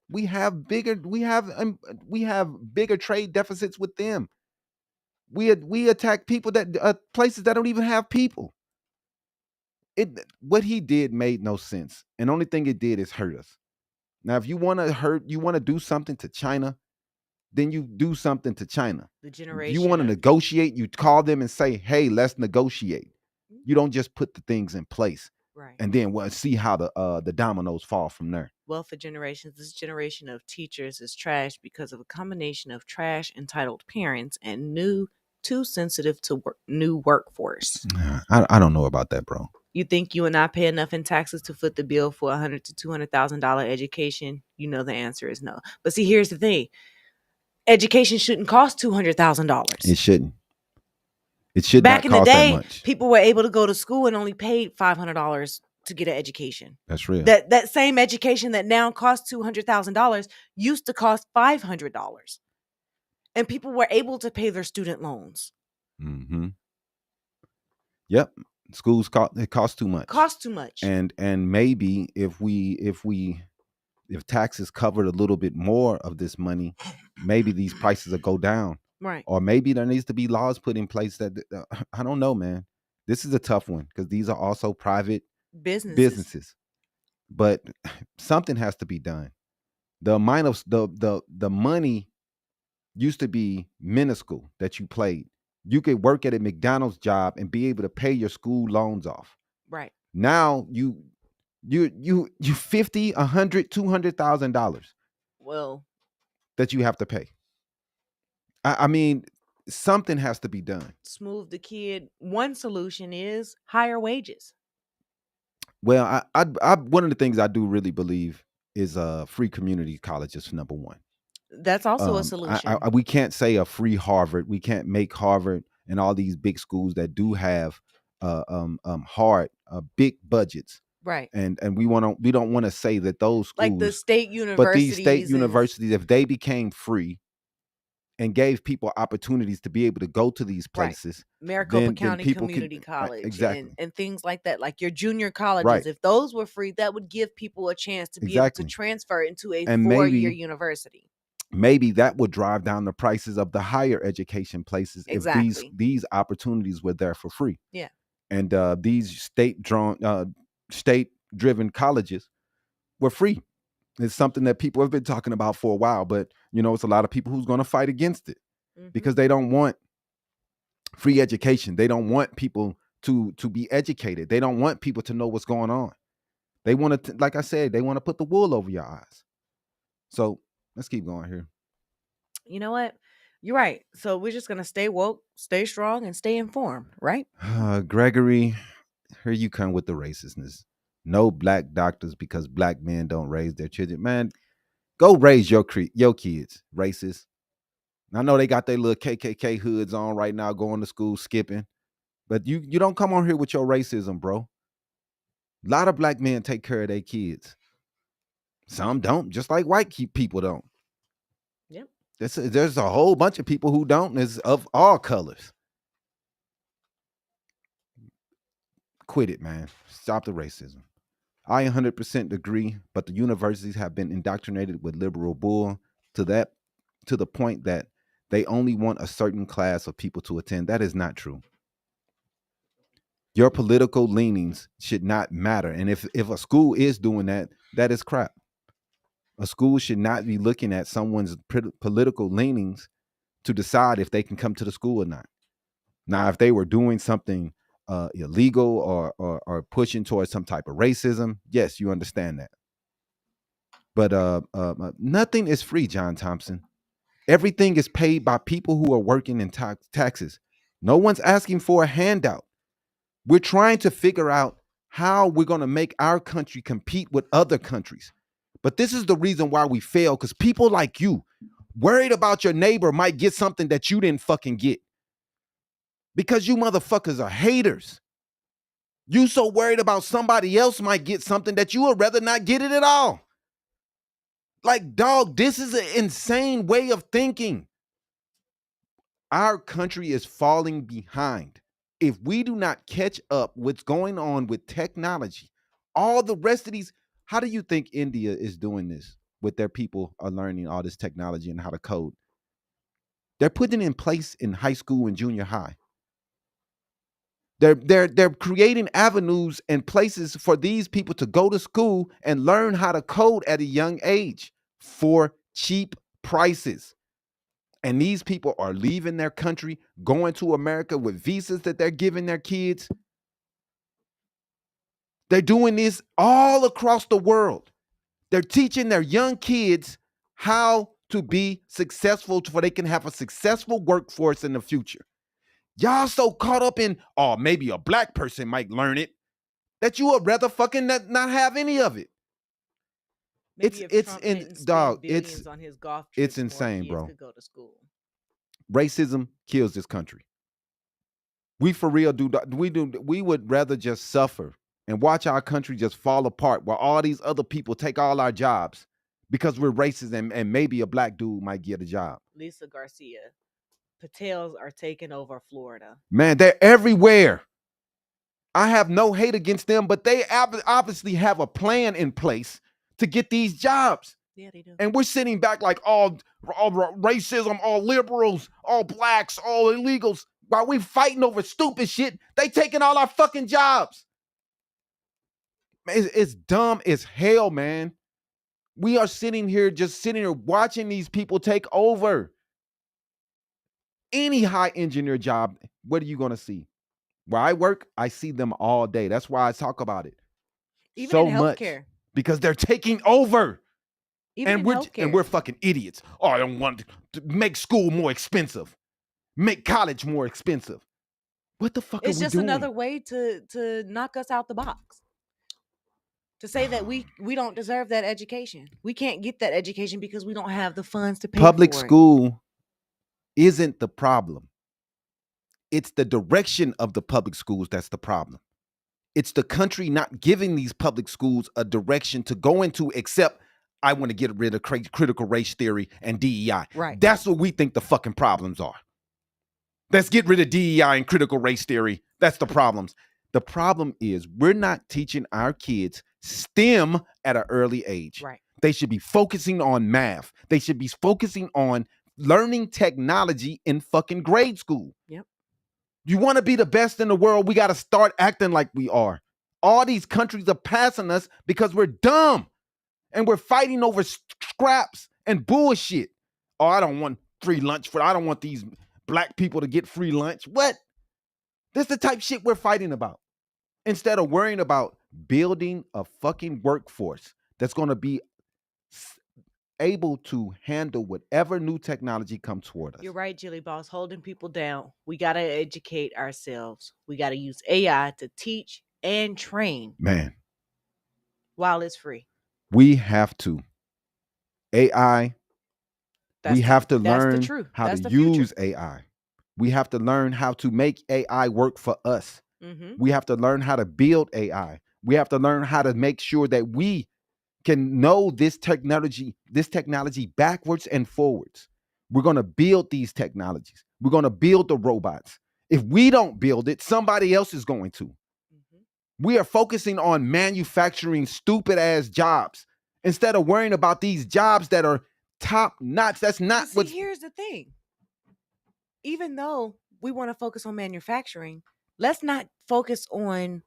we have bigger trade deficits with them. We attack people that places that don't even have people. What he did made no sense, and only thing it did is hurt us. Now, if you want to do something to China, then you do something to China. The If you generation want to of negotiate, you call them and say, "Hey, let's negotiate." You don't just put the things in place right. and then see how the dominoes fall from there. Well, for generations, this generation of teachers is trash because of a combination of trash entitled parents and too sensitive to new workforce. I don't know about that, bro. You think you and I pay enough in taxes to foot the bill for $100,000 to $200,000 education? You know the answer is no. But see, here's the thing: education shouldn't cost $200,000. It shouldn't. It should Back not in the cost that day, much. people were able to go to school and only paid $500 to get an education. That's real. That same education that now costs $200,000 used to cost $500, and people were able to pay their student loans. Mm-hmm. Yep. Schools cost too much. Cost too much. And maybe if taxes covered a little bit more of this money, maybe these prices will go down. Right. Or maybe there needs to be laws put in place that I don't know, man. This is a tough one because these are also private businesses. But something has to be done. The amount of the money used to be minuscule that you played. You could work at a McDonald's job and be able to pay your school loans off. Right. Now you $50,000, $100,000, $200,000. Well, that you have to pay. I mean, something has to be done. Smooth the kid. One solution is higher wages. Well, I one of the things I do really believe is free community colleges, number one. That's also a solution. We can't say a free Harvard. We can't make Harvard and all these big schools that do have hard big budgets. Right. And we don't want to say that those schools, like the state universities, but these state universities, if they became free and gave people opportunities to be able to go to these places, right. Maricopa County Community College, right, exactly, and things like that, like your junior colleges, right. If those were free, that would give people a chance to be exactly. able to transfer into a 4-year university. Maybe that would drive down the prices of the higher education places exactly. if these opportunities were there for free. Yeah. And these state-driven colleges were free. It's something that people have been talking about for a while, but it's a lot of people who's going to fight against it because they don't want free education. They don't want people to be educated. They don't want people to know what's going on. They want to, like I said, they want to put the wool over your eyes. So let's keep going here. You know what? You're right. So we're just going to stay woke, stay strong, and stay informed, right? Gregory, here you come with the racistness. No black doctors because black men don't raise their children. Man, go raise your kids, racist. I know they got their little KKK hoods on right now, going to school, skipping. But you don't come on here with your racism, bro. A lot of black men take care of their kids. Some don't, just like white people don't. Yep. There's a whole bunch of people who don't. It's of all colors. Quit it, man. Stop the racism. I 100% agree, but the universities have been indoctrinated with liberal bull to the point that they only want a certain class of people to attend. That is not true. Your political leanings should not matter. And if a school is doing that, that is crap. A school should not be looking at someone's political leanings to decide if they can come to the school or not. Now, if they were doing something illegal or pushing towards some type of racism, yes, you understand that. But nothing is free, John Thompson. Everything is paid by people who are working in taxes. No one's asking for a handout. We're trying to figure out how we're going to make our country compete with other countries. But this is the reason why we fail, because people like you, worried about your neighbor might get something that you didn't fucking get. Because you motherfuckers are haters. You so worried about somebody else might get something that you would rather not get it at all. Like, dog, this is an insane way of thinking. Our country is falling behind. If we do not catch up what's going on with technology, all the rest of these, how do you think India is doing this with their people are learning all this technology and how to code? They're putting it in place in high school and junior high. They're creating avenues and places for these people to go to school and learn how to code at a young age for cheap prices. And these people are leaving their country, going to America with visas that they're giving their kids. They're doing this all across the world. They're teaching their young kids how to be successful so they can have a successful workforce in the future. Y'all so caught up in, oh, maybe a black person might learn it, that you would rather fucking not have any of it. Maybe It's in dog. Billions on his golf It's trips, more insane, kids bro. could go to school. Racism kills this country. We for real we would rather just suffer and watch our country just fall apart while all these other people take all our jobs because we're racist and maybe a black dude might get a job. Lisa Garcia, Patels are taking over Florida. Man, they're everywhere. I have no hate against them, but they obviously have a plan in place to get these jobs. Yeah, they do. And we're sitting back like all racism, all liberals, all blacks, all illegals. While we fighting over stupid shit, they taking all our fucking jobs. It's dumb as hell, man. We are sitting here watching these people take over. Any high engineer job, what are you going to see? Where I work, I see them all day. That's why I talk about it. Even so in much healthcare. because they're taking over. Even in healthcare. And we're fucking idiots. Oh, I don't want to make school more expensive. Make college more expensive. What the fuck are we doing? It's just another way to knock us out the box. To say that we don't deserve that education. We can't get that education because we don't have the funds to pay for it. Public school isn't the problem. It's the direction of the public schools that's the problem. It's the country not giving these public schools a direction to go into, except I want to get rid of critical race theory and DEI. Right. That's what we think the fucking problems are. Let's get rid of DEI and critical race theory. That's the problems. The problem is we're not teaching our kids STEM at an early age. Right. They should be focusing on math. They should be focusing on learning technology in fucking grade school. Yep. You want to be the best in the world, we got to start acting like we are. All these countries are passing us because we're dumb. And we're fighting over scraps and bullshit. Oh, I don't want free lunch. I don't want these black people to get free lunch. What? This is the type of shit we're fighting about. Instead of worrying about building a fucking workforce that's going to be able to handle whatever new technology comes toward us. You're right, Jilly Boss, holding people down. We got to educate ourselves. We got to use AI to teach and train. Man. While it's free. We have to. AI. We have to learn how to use AI. We have to learn how to make AI work for us. Mm-hmm. We have to learn how to build AI. We have to learn how to make sure that we can know this technology backwards and forwards. We're going to build these technologies. We're going to build the robots. If we don't build it, somebody else is going to. Mm-hmm. We are focusing on manufacturing stupid ass jobs instead of worrying about these jobs that are top notch. That's not what. Here's the thing. Even though we want to focus on manufacturing, let's not focus on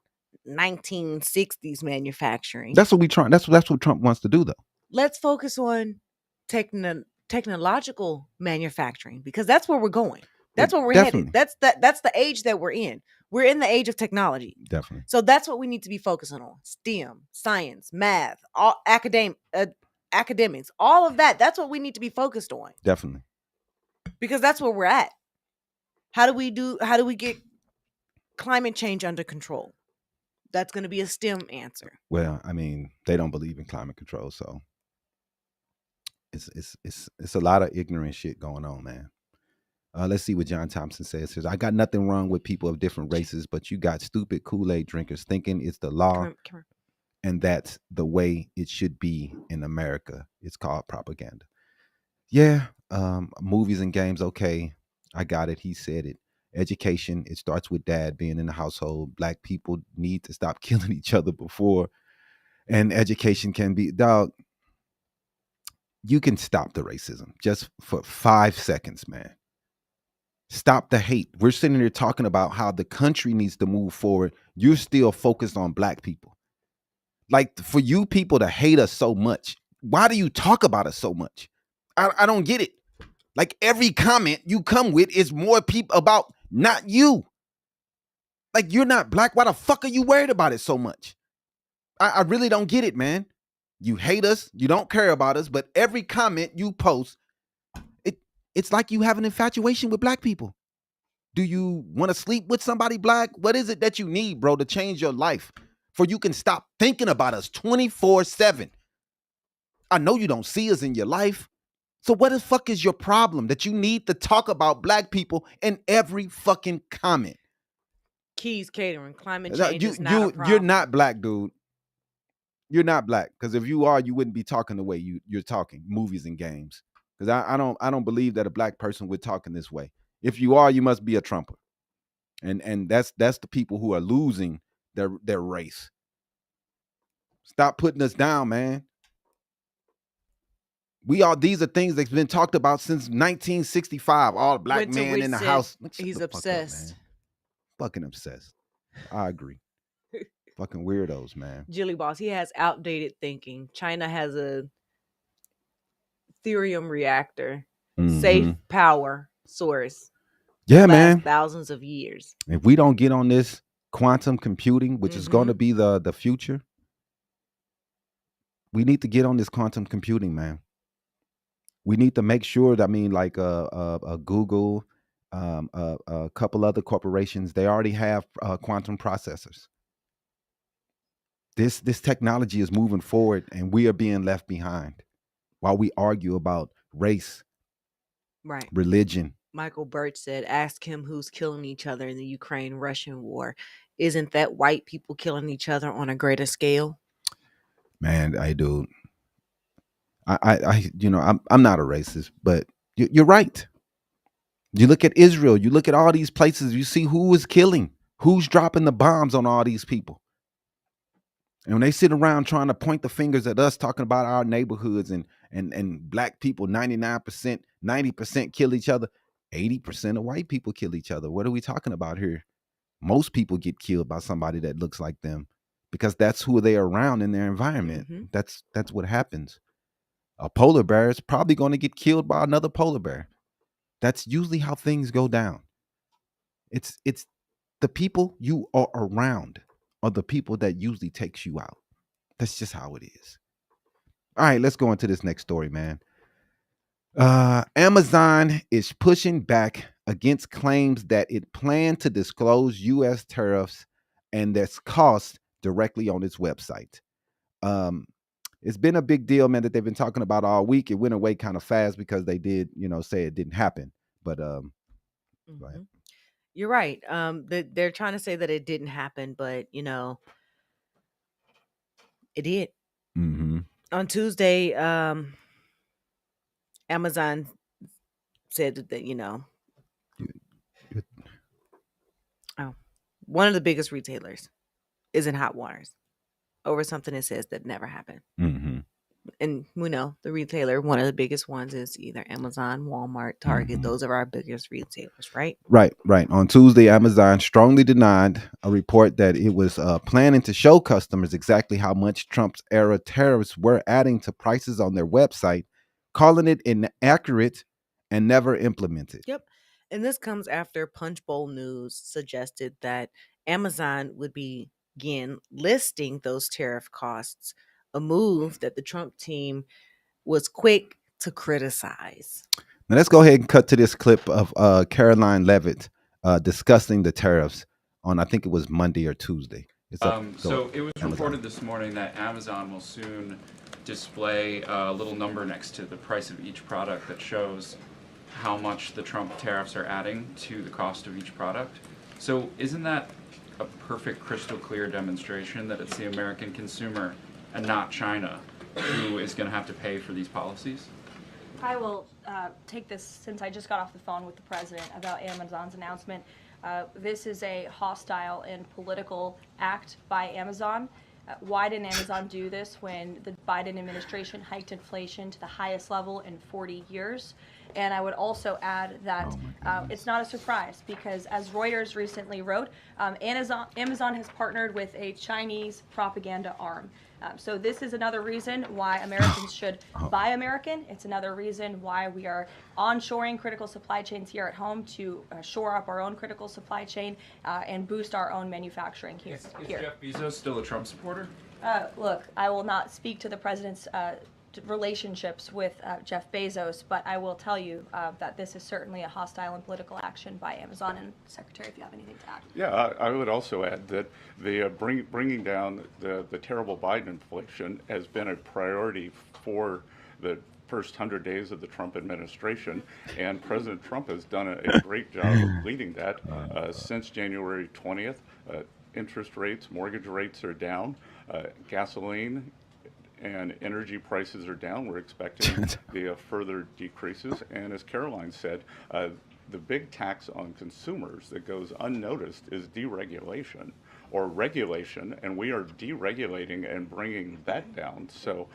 1960s manufacturing. That's what we try. That's what Trump wants to do, though. Let's focus on technological manufacturing because that's where we're going. That's where we're headed. That's the age that we're in. We're in the age of technology. Definitely. So that's what we need to be focusing on. STEM, science, math, all academics, all of that. That's what we need to be focused on. Definitely. Because that's where we're at. How do we get climate change under control? That's going to be a STEM answer. Well, I mean, they don't believe in climate control, so it's a lot of ignorant shit going on, man. Let's see what John Thompson says. He says, I got nothing wrong with people of different races, but you got stupid Kool-Aid drinkers thinking it's the law, come here. And that's the way it should be in America. It's called propaganda. Yeah, movies and games, okay. I got it. He said it. education. It starts with dad being in the household. Black people need to stop killing each other before, and education can be, dog, you can stop the racism just for 5 seconds, man. Stop the hate. We're sitting here talking about how the country needs to move forward. You're still focused on black people. Like, for you people to hate us so much, why do you talk about us so much? I don't get it. Like, every comment you come with is more people about not you. Like, you're not black. Why the fuck are you worried about it so much? I really don't get it, man. You hate us. You don't care about us. But every comment you post, it's like you have an infatuation with black people. Do you want to sleep with somebody black? What is it that you need, bro, to change your life? For you can stop thinking about us 24/7. I know you don't see us in your life. So what the fuck is your problem that you need to talk about black people in every fucking comment? Keys Catering, climate change is not a problem. You're not black, dude. You're not black. Because if you are, you wouldn't be talking the way you're talking, movies and games. Because I don't believe that a black person would talk in this way. If you are, you must be a Trumper. And that's the people who are losing their race. Stop putting us down, man. These are things that's been talked about since 1965. All black men in the house. He's obsessed. Fucking obsessed. I agree. Fucking weirdos, man. Jilly Boss, he has outdated thinking. China has a thorium reactor, safe power source. Yeah, man. Thousands of years. If we don't get on this quantum computing, which is going to be the future, we need to get on this quantum computing, man. We need to make sure that, like Google, a couple other corporations, they already have quantum processors. This technology is moving forward, and we are being left behind while we argue about race, right, religion. Michael Birch said, ask him who's killing each other in the Ukraine-Russian war. Isn't that white people killing each other on a greater scale? Man, I do. I'm not a racist, but you're right. You look at Israel, you look at all these places, you see who is killing, who's dropping the bombs on all these people. And when they sit around trying to point the fingers at us, talking about our neighborhoods and black people, 99%, 90% kill each other, 80% of white people kill each other. What are we talking about here? Most people get killed by somebody that looks like them because that's who they are around in their environment. That's what happens. A polar bear is probably going to get killed by another polar bear. That's usually how things go down. It's the people you are around are the people that usually takes you out. That's just how it is. All right, let's go into this next story, man. Amazon is pushing back against claims that it planned to disclose U.S. tariffs and that's cost directly on its website. It's been a big deal, man, that they've been talking about all week. It went away kind of fast because they did, say it didn't happen. But go ahead. You're right. They're trying to say that it didn't happen, but it did. On Tuesday, Amazon said that one of the biggest retailers is in hot waters over something it says that never happened. And we know the retailer, one of the biggest ones is either Amazon, Walmart, Target. Those are our biggest retailers, right? Right. On Tuesday, Amazon strongly denied a report that it was planning to show customers exactly how much Trump's era tariffs were adding to prices on their website, calling it inaccurate and never implemented. Yep. And this comes after Punchbowl News suggested that Amazon would begin listing those tariff costs, a move that the Trump team was quick to criticize. Now let's go ahead and cut to this clip of Caroline Leavitt discussing the tariffs on, I think it was Monday or Tuesday. So it was reported this morning that Amazon will soon display a little number next to the price of each product that shows how much the Trump tariffs are adding to the cost of each product. So isn't that a perfect, crystal clear demonstration that it's the American consumer and not China who is going to have to pay for these policies? I will take this since I just got off the phone with the president about Amazon's announcement. This is a hostile and political act by Amazon. Why didn't Amazon do this when the Biden administration hiked inflation to the highest level in 40 years? And I would also add that it's not a surprise because, as Reuters recently wrote, Amazon has partnered with a Chinese propaganda arm. So this is another reason why Americans should buy American. It's another reason why we are onshoring critical supply chains here at home to shore up our own critical supply chain and boost our own manufacturing here. Is Jeff Bezos still a Trump supporter? Look, I will not speak to the president's relationships with Jeff Bezos, but I will tell you that this is certainly a hostile and political action by Amazon. And Secretary, if you have anything to add. Yeah, I would also add that the bringing down the terrible Biden inflation has been a priority for the first 100 days of the Trump administration, and President Trump has done a great job of leading that. Since January 20th, interest rates, mortgage rates are down, gasoline and energy prices are down. We're expecting the further decreases. And as Caroline said, the big tax on consumers that goes unnoticed is deregulation or regulation, and we are deregulating and bringing that down. So,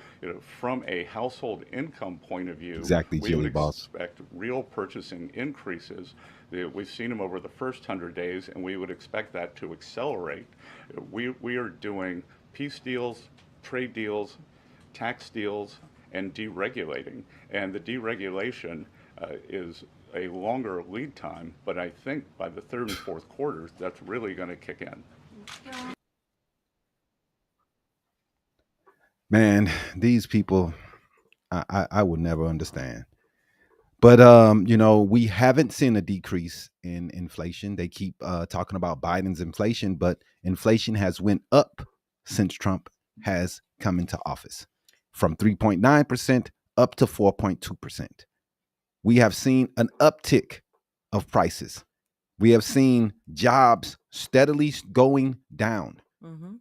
from a household income point of view, Exactly, we would boss. expect real purchasing increases. We've seen them over the first 100 days, and we would expect that to accelerate. We are doing peace deals, trade deals, tax deals, and deregulating. And the deregulation is a longer lead time, but I think by the third and fourth quarters, that's really going to kick in. Man, these people, I would never understand. But we haven't seen a decrease in inflation. They keep talking about Biden's inflation, but inflation has went up since Trump has come into office, from 3.9% up to 4.2%. We have seen an uptick of prices. We have seen jobs steadily going down. Mm-hmm.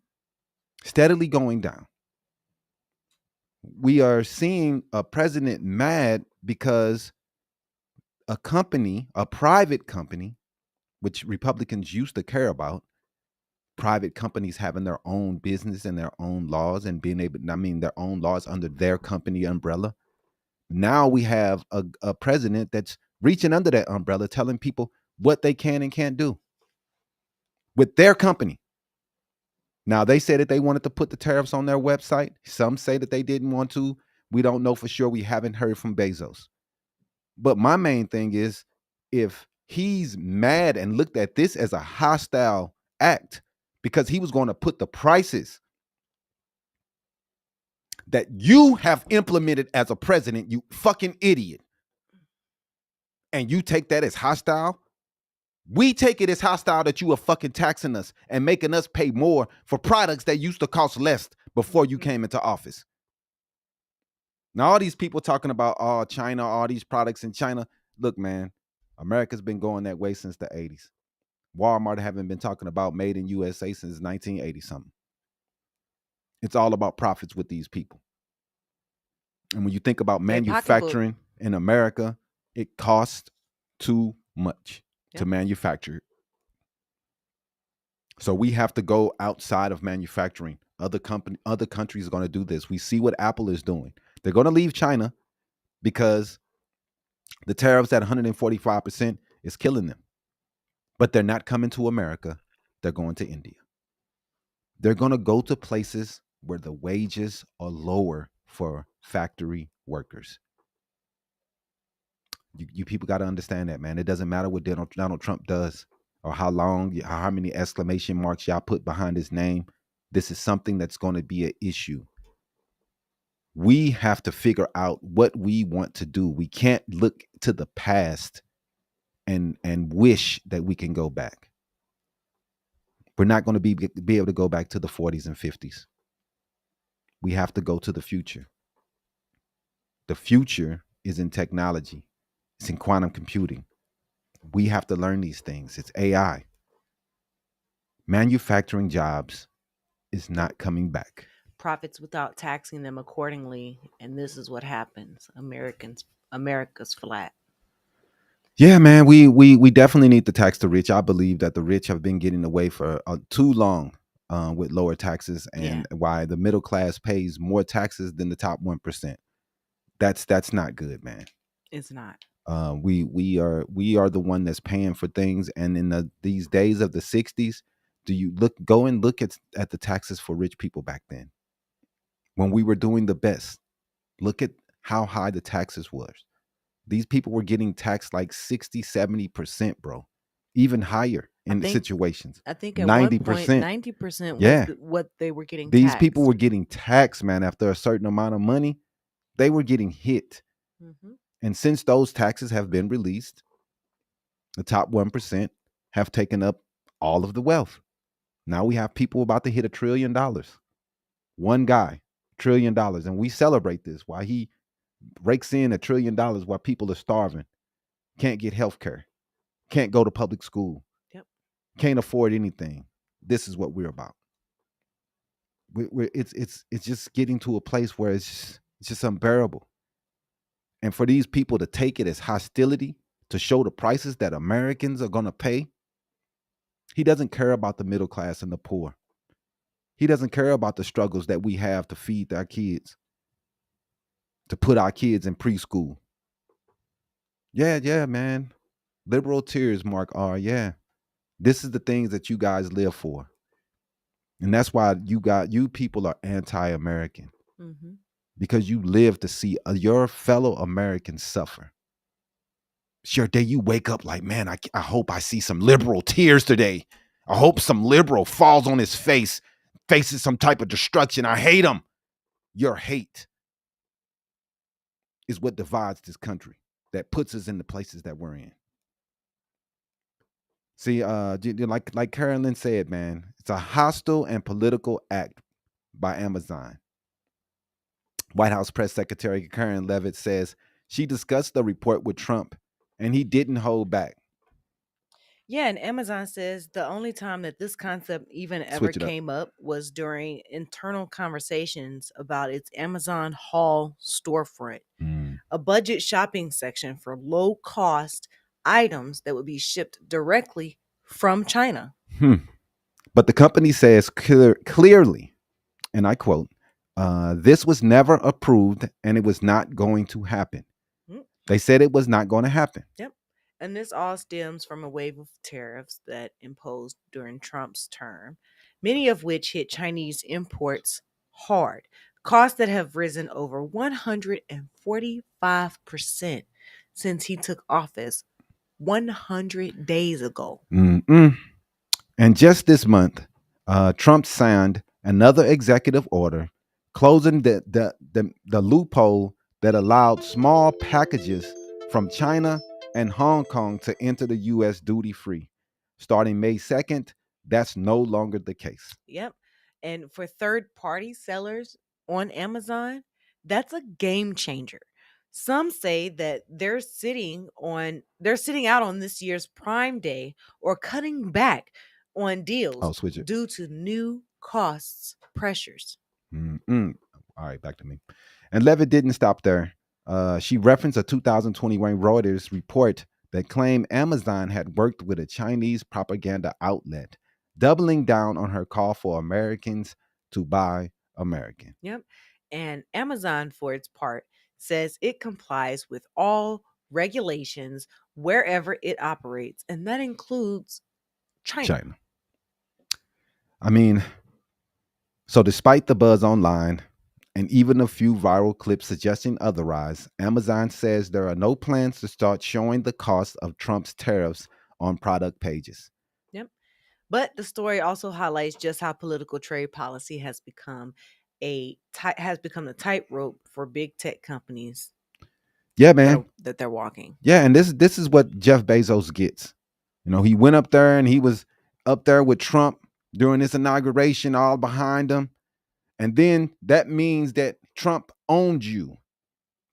Steadily going down. We are seeing a president mad because a company, a private company, which Republicans used to care about, private companies having their own business and their own laws and their own laws under their company umbrella. Now we have a president that's reaching under that umbrella, telling people what they can and can't do with their company. Now, they said that they wanted to put the tariffs on their website. Some say that they didn't want to. We don't know for sure. We haven't heard from Bezos. But my main thing is, if he's mad and looked at this as a hostile act because he was going to put the prices that you have implemented as a president, you fucking idiot, and you take that as hostile, we take it as hostile that you are fucking taxing us and making us pay more for products that used to cost less before you came into office. Now, all these people talking about China, all these products in China. Look, man, America's been going that way since the 80s. Walmart haven't been talking about made in USA since 1980 something. It's all about profits with these people. And when you think about manufacturing in America, it costs too much to manufacture. So we have to go outside of manufacturing. Other countries are going to do this. We see what Apple is doing. They're going to leave China because the tariffs at 145% is killing them. But they're not coming to America. They're going to India. They're going to go to places where the wages are lower for factory workers. You people got to understand that, man. It doesn't matter what Donald Trump does or how many exclamation marks y'all put behind his name. This is something that's going to be an issue. We have to figure out what we want to do. We can't look to the past and wish that we can go back. We're not going to be able to go back to the 40s and 50s. We have to go to the future. The future is in technology. It's in quantum computing. We have to learn these things. It's AI. Manufacturing jobs is not coming back. Profits without taxing them accordingly, and this is what happens. America's flat. Yeah, man, we definitely need to tax the rich. I believe that the rich have been getting away for too long with lower taxes, Yeah. and why the middle class pays more taxes than the top 1%. That's not good, man. It's not. We are the one that's paying for things, and in these days of the 60s, do you go and look at the taxes for rich people back then when we were doing the best? Look at how high the taxes was. These people were getting taxed like 60-70%, bro, even higher I in the think situations. I think at one point 90%. 90% was Yeah, what they were getting these people taxed. were getting taxed, man. After a certain amount of money, they were getting hit. Hmm. And since those taxes have been released, the top 1% have taken up all of the wealth. Now we have people about to hit $1 trillion. One guy, $1 trillion. And we celebrate this while he rakes in $1 trillion while people are starving, can't get health care, can't go to public school, Yep. can't afford anything. This is what we're about. It's just getting to a place where it's just unbearable. And for these people to take it as hostility to show the prices that Americans are going to pay, he doesn't care about the middle class and the poor. He doesn't care about the struggles that we have to feed our kids, to put our kids in preschool. Yeah, man. Liberal tears, Mark R. Yeah. This is the things that you guys live for. And that's why you people are anti-American, Hmm. because you live to see your fellow Americans suffer. Sure day you wake up like, man, I hope I see some liberal tears today. I hope some liberal falls on his face, faces some type of destruction. I hate him. Your hate is what divides this country, that puts us in the places that we're in. See, like Carolyn said, man, it's a hostile and political act by Amazon. White House Press Secretary Karen Levitt says she discussed the report with Trump, and he didn't hold back. Yeah, and Amazon says the only time that this concept even ever Switch it up. came up was during internal conversations about its Amazon Hall storefront, Mm. a budget shopping section for low cost items that would be shipped directly from China. Hmm. But the company says clearly, and I quote, this was never approved and it was not going to happen. Mm. They said it was not going to happen. Yep. And this all stems from a wave of tariffs that imposed during Trump's term, many of which hit Chinese imports hard. Costs that have risen over 145% since he took office 100 days ago. Mm-mm. And just this month, Trump signed another executive order closing the loophole that allowed small packages from China and Hong Kong to enter the U.S. duty free. Starting May 2nd, that's no longer the case. Yep. And for third party sellers on Amazon, that's a game changer. Some say that they're sitting out on this year's Prime Day or cutting back on deals Oh, switch it. due to new costs pressures. Mm-mm. All right, back to me. And Levitt didn't stop there. She referenced a 2021 Reuters report that claimed Amazon had worked with a Chinese propaganda outlet, doubling down on her call for Americans to buy American. Yep. And Amazon, for its part, says it complies with all regulations wherever it operates, and that includes China. China. I mean, so despite the buzz online and even a few viral clips suggesting otherwise, Amazon says there are no plans to start showing the cost of Trump's tariffs on product pages. Yep. But the story also highlights just how political trade policy has become a tightrope for big tech companies Yeah, man. that they're walking. Yeah, and this is what Jeff Bezos gets. You know, he went up there and he was up there with Trump during this inauguration, all behind him. And then that means that Trump owned you.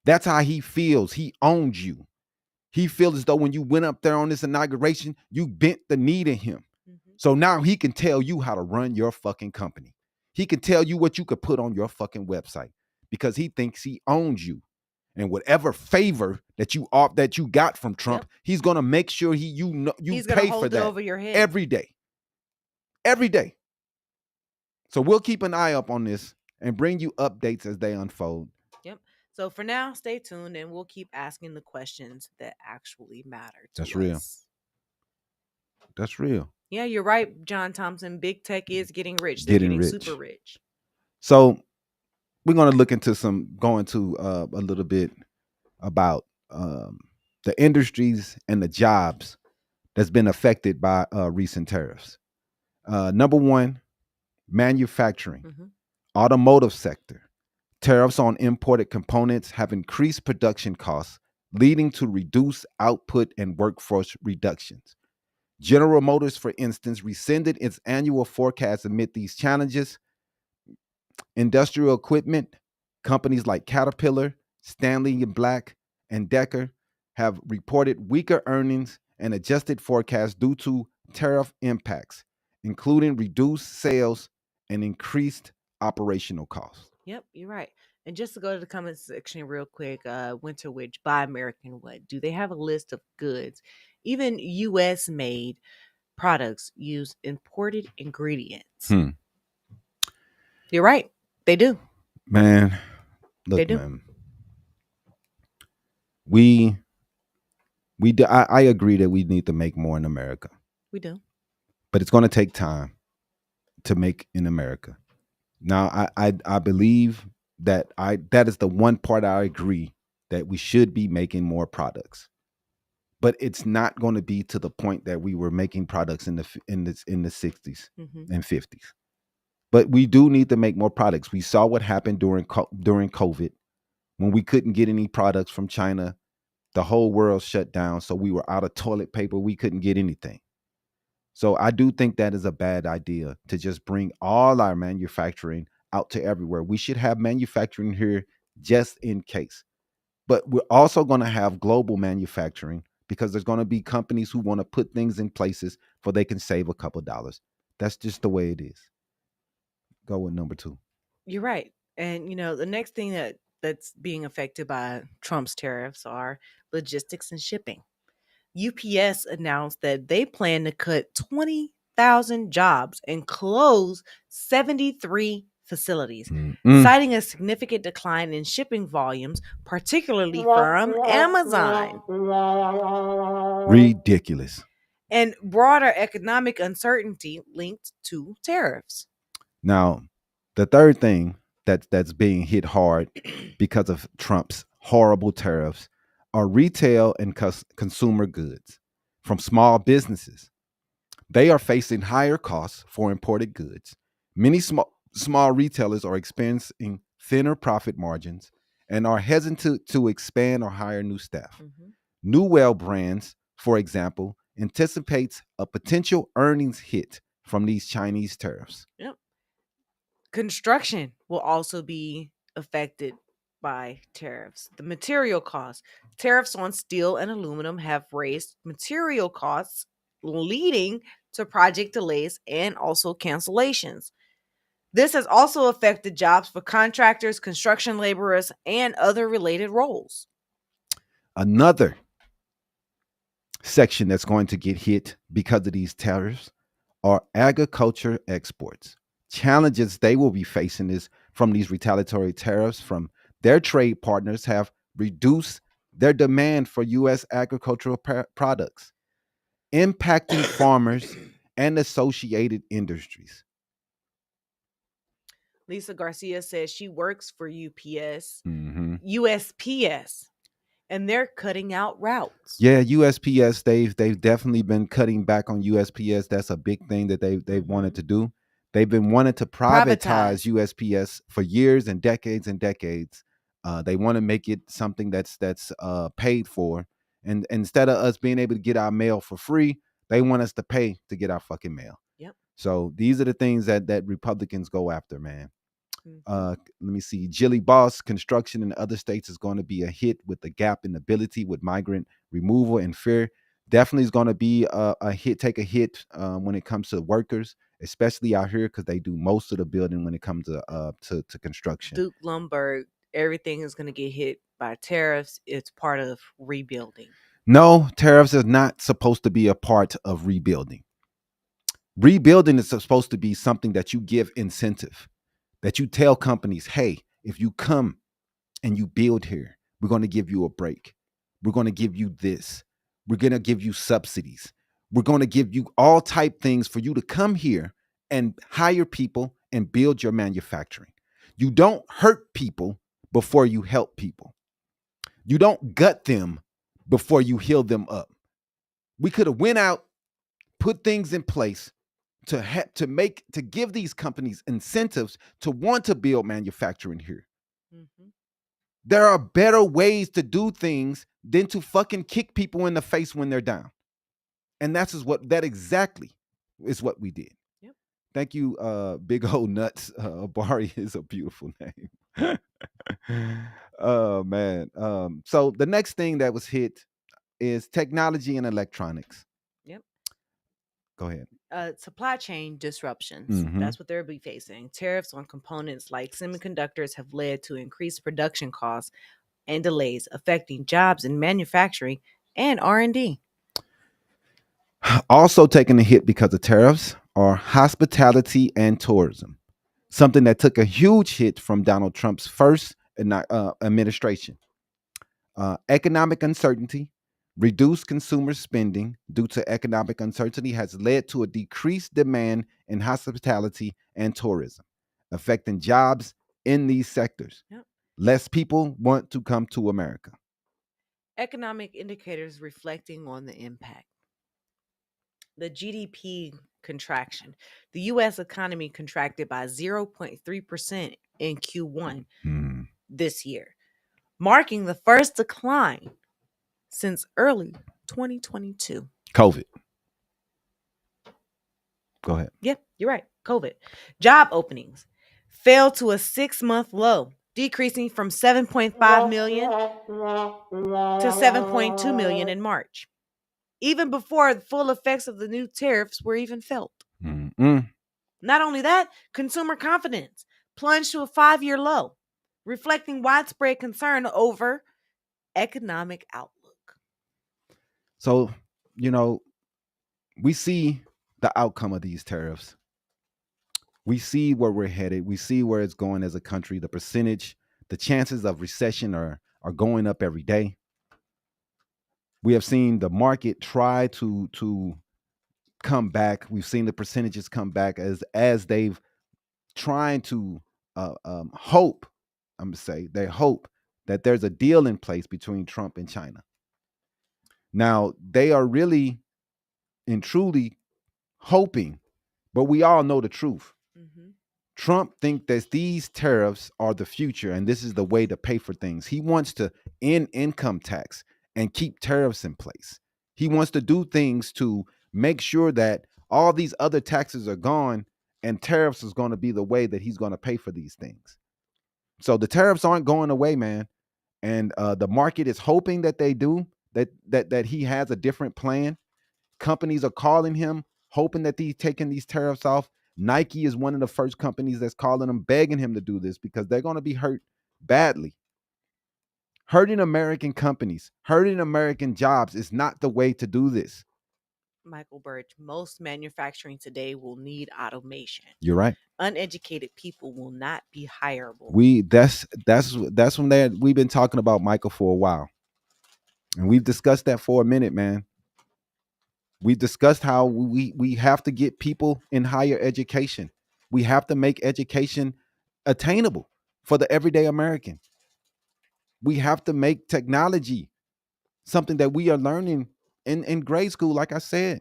That's how he feels. He owned you. He feels as though when you went up there on this inauguration, you bent the knee to him. Mm-hmm. So now he can tell you how to run your fucking company. He can tell you what you could put on your fucking website because he thinks he owns you. and whatever favor that you got from Trump, he's gonna make sure you He's pay gonna hold for it that over your head every day. Every day. So we'll keep an eye up on this and bring you updates as they unfold. Yep. So for now, stay tuned and we'll keep asking the questions that actually matter to That's us. real. That's real. Yeah, you're right, John Thompson. Big tech is getting rich. They're Getting getting rich. super rich. So we're going to look into a little bit about the industries and the jobs that's been affected by recent tariffs. Number one, manufacturing, automotive sector. Tariffs on imported components have increased production costs, leading to reduced output and workforce reductions. General Motors, for instance, rescinded its annual forecast amid these challenges. Industrial equipment, companies like Caterpillar, Stanley and Black, and Decker have reported weaker earnings and adjusted forecasts due to tariff impacts, including reduced sales and increased operational costs. Yep, you're right. And just to go to the comment section real quick, Winter Witch, Buy American What? Do they have a list of goods? Even U.S. made products use imported ingredients. You're right. They do. Man, look, man. I agree that we need to make more in America. We do. But it's going to take time to make in America. Now, I believe that is the one part I agree that we should be making more products. But it's not going to be to the point that we were making products in the 60s and 50s. But we do need to make more products. We saw what happened during COVID when we couldn't get any products from China. The whole world shut down, so we were out of toilet paper. We couldn't get anything. So I do think that is a bad idea to just bring all our manufacturing out to everywhere. We should have manufacturing here just in case. But we're also going to have global manufacturing because there's going to be companies who want to put things in places where they can save a couple dollars. That's just the way it is. Go with number 2. You're right. And, the next thing that's being affected by Trump's tariffs are logistics and shipping. UPS announced that they plan to cut 20,000 jobs and close 73 facilities, citing a significant decline in shipping volumes, particularly from Amazon. Ridiculous. And broader economic uncertainty linked to tariffs. Now, the third thing that's being hit hard because of Trump's horrible tariffs are retail and consumer goods from small businesses. They are facing higher costs for imported goods. Many small retailers are experiencing thinner profit margins and are hesitant to expand or hire new staff. New Well Brands, for example, anticipates a potential earnings hit from these Chinese tariffs. Yep. Construction will also be affected by tariffs. The material costs. Tariffs on steel and aluminum have raised material costs, leading to project delays and also cancellations. This has also affected jobs for contractors, construction laborers, and other related roles. Another section that's going to get hit because of these tariffs are agriculture exports. Challenges they will be facing is from these retaliatory tariffs from their trade partners have reduced their demand for U.S. agricultural products, impacting farmers and associated industries. Lisa Garcia says she works for UPS, USPS, and they're cutting out routes. Yeah, USPS, they've definitely been cutting back on USPS. That's a big thing that they've wanted to do. They've been wanting to privatize USPS for years and decades and decades. They want to make it something that's paid for. And instead of us being able to get our mail for free, they want us to pay to get our fucking mail. Yep. So these are the things that Republicans go after, man. Let me see. Jilly Boss construction in other states is going to be a hit with the gap in ability with migrant removal and fear. Definitely is going to be a hit. Take a hit when it comes to workers, especially out here because they do most of the building when it comes to construction. Duke Lumberg everything is going to get hit by tariffs. It's part of rebuilding. No, tariffs is not supposed to be a part of rebuilding. Rebuilding is supposed to be something that you give incentive, that you tell companies, hey, if you come and you build here, we're going to give you a break. We're going to give you this. We're going to give you subsidies. We're going to give you all type things for you to come here and hire people and build your manufacturing. You don't hurt people before you help people. You don't gut them before you heal them up. We could have went out, put things in place to give these companies incentives to want to build manufacturing here. Mm-hmm. There are better ways to do things than to fucking kick people in the face when they're down. And that exactly is what we did. Yep. Thank you, Big Old Nuts. Habari is a beautiful name. Oh man. So the next thing that was hit is technology and electronics. Yep. Go ahead. Supply chain disruptions. Mm-hmm. That's what they'll be facing. Tariffs on components like semiconductors have led to increased production costs and delays, affecting jobs in manufacturing and R&D. Also taking a hit because of tariffs are hospitality and tourism, something that took a huge hit from Donald Trump's first administration. Economic uncertainty, reduced consumer spending due to economic uncertainty has led to a decreased demand in hospitality and tourism, affecting jobs in these sectors. Yep. Less people want to come to America. Economic indicators reflecting on the impact. The GDP contraction. The U.S. economy contracted by 0.3% in Q1 this year, marking the first decline since early 2022. COVID. Go ahead. Yeah, you're right. COVID. Job openings fell to a 6-month low, decreasing from 7.5 million to 7.2 million in March, even before the full effects of the new tariffs were even felt. Mm-mm. Not only that, consumer confidence plunged to a 5-year low, reflecting widespread concern over economic outlook. So, we see the outcome of these tariffs. We see where we're headed. We see where it's going as a country. The chances of recession are going up every day. We have seen the market try to come back. We've seen the percentages come back as they've trying to hope. I'm gonna say they hope that there's a deal in place between Trump and China. Now they are really and truly hoping, but we all know the truth. Mm-hmm. Trump thinks that these tariffs are the future and this is the way to pay for things. He wants to end income tax and keep tariffs in place. He wants to do things to make sure that all these other taxes are gone and tariffs is going to be the way that he's going to pay for these things. So the tariffs aren't going away, man. And the market is hoping that they do, that he has a different plan. Companies are calling him, hoping that he's taking these tariffs off. Nike is one of the first companies that's calling him, begging him to do this because they're going to be hurt badly. Hurting American companies, hurting American jobs is not the way to do this. Michael Birch, most manufacturing today will need automation. You're right. Uneducated people will not be hireable. That's from there. We've been talking about Michael for a while. And we've discussed that for a minute, man. We've discussed how we have to get people in higher education. We have to make education attainable for the everyday American. We have to make technology something that we are learning in grade school, like I said.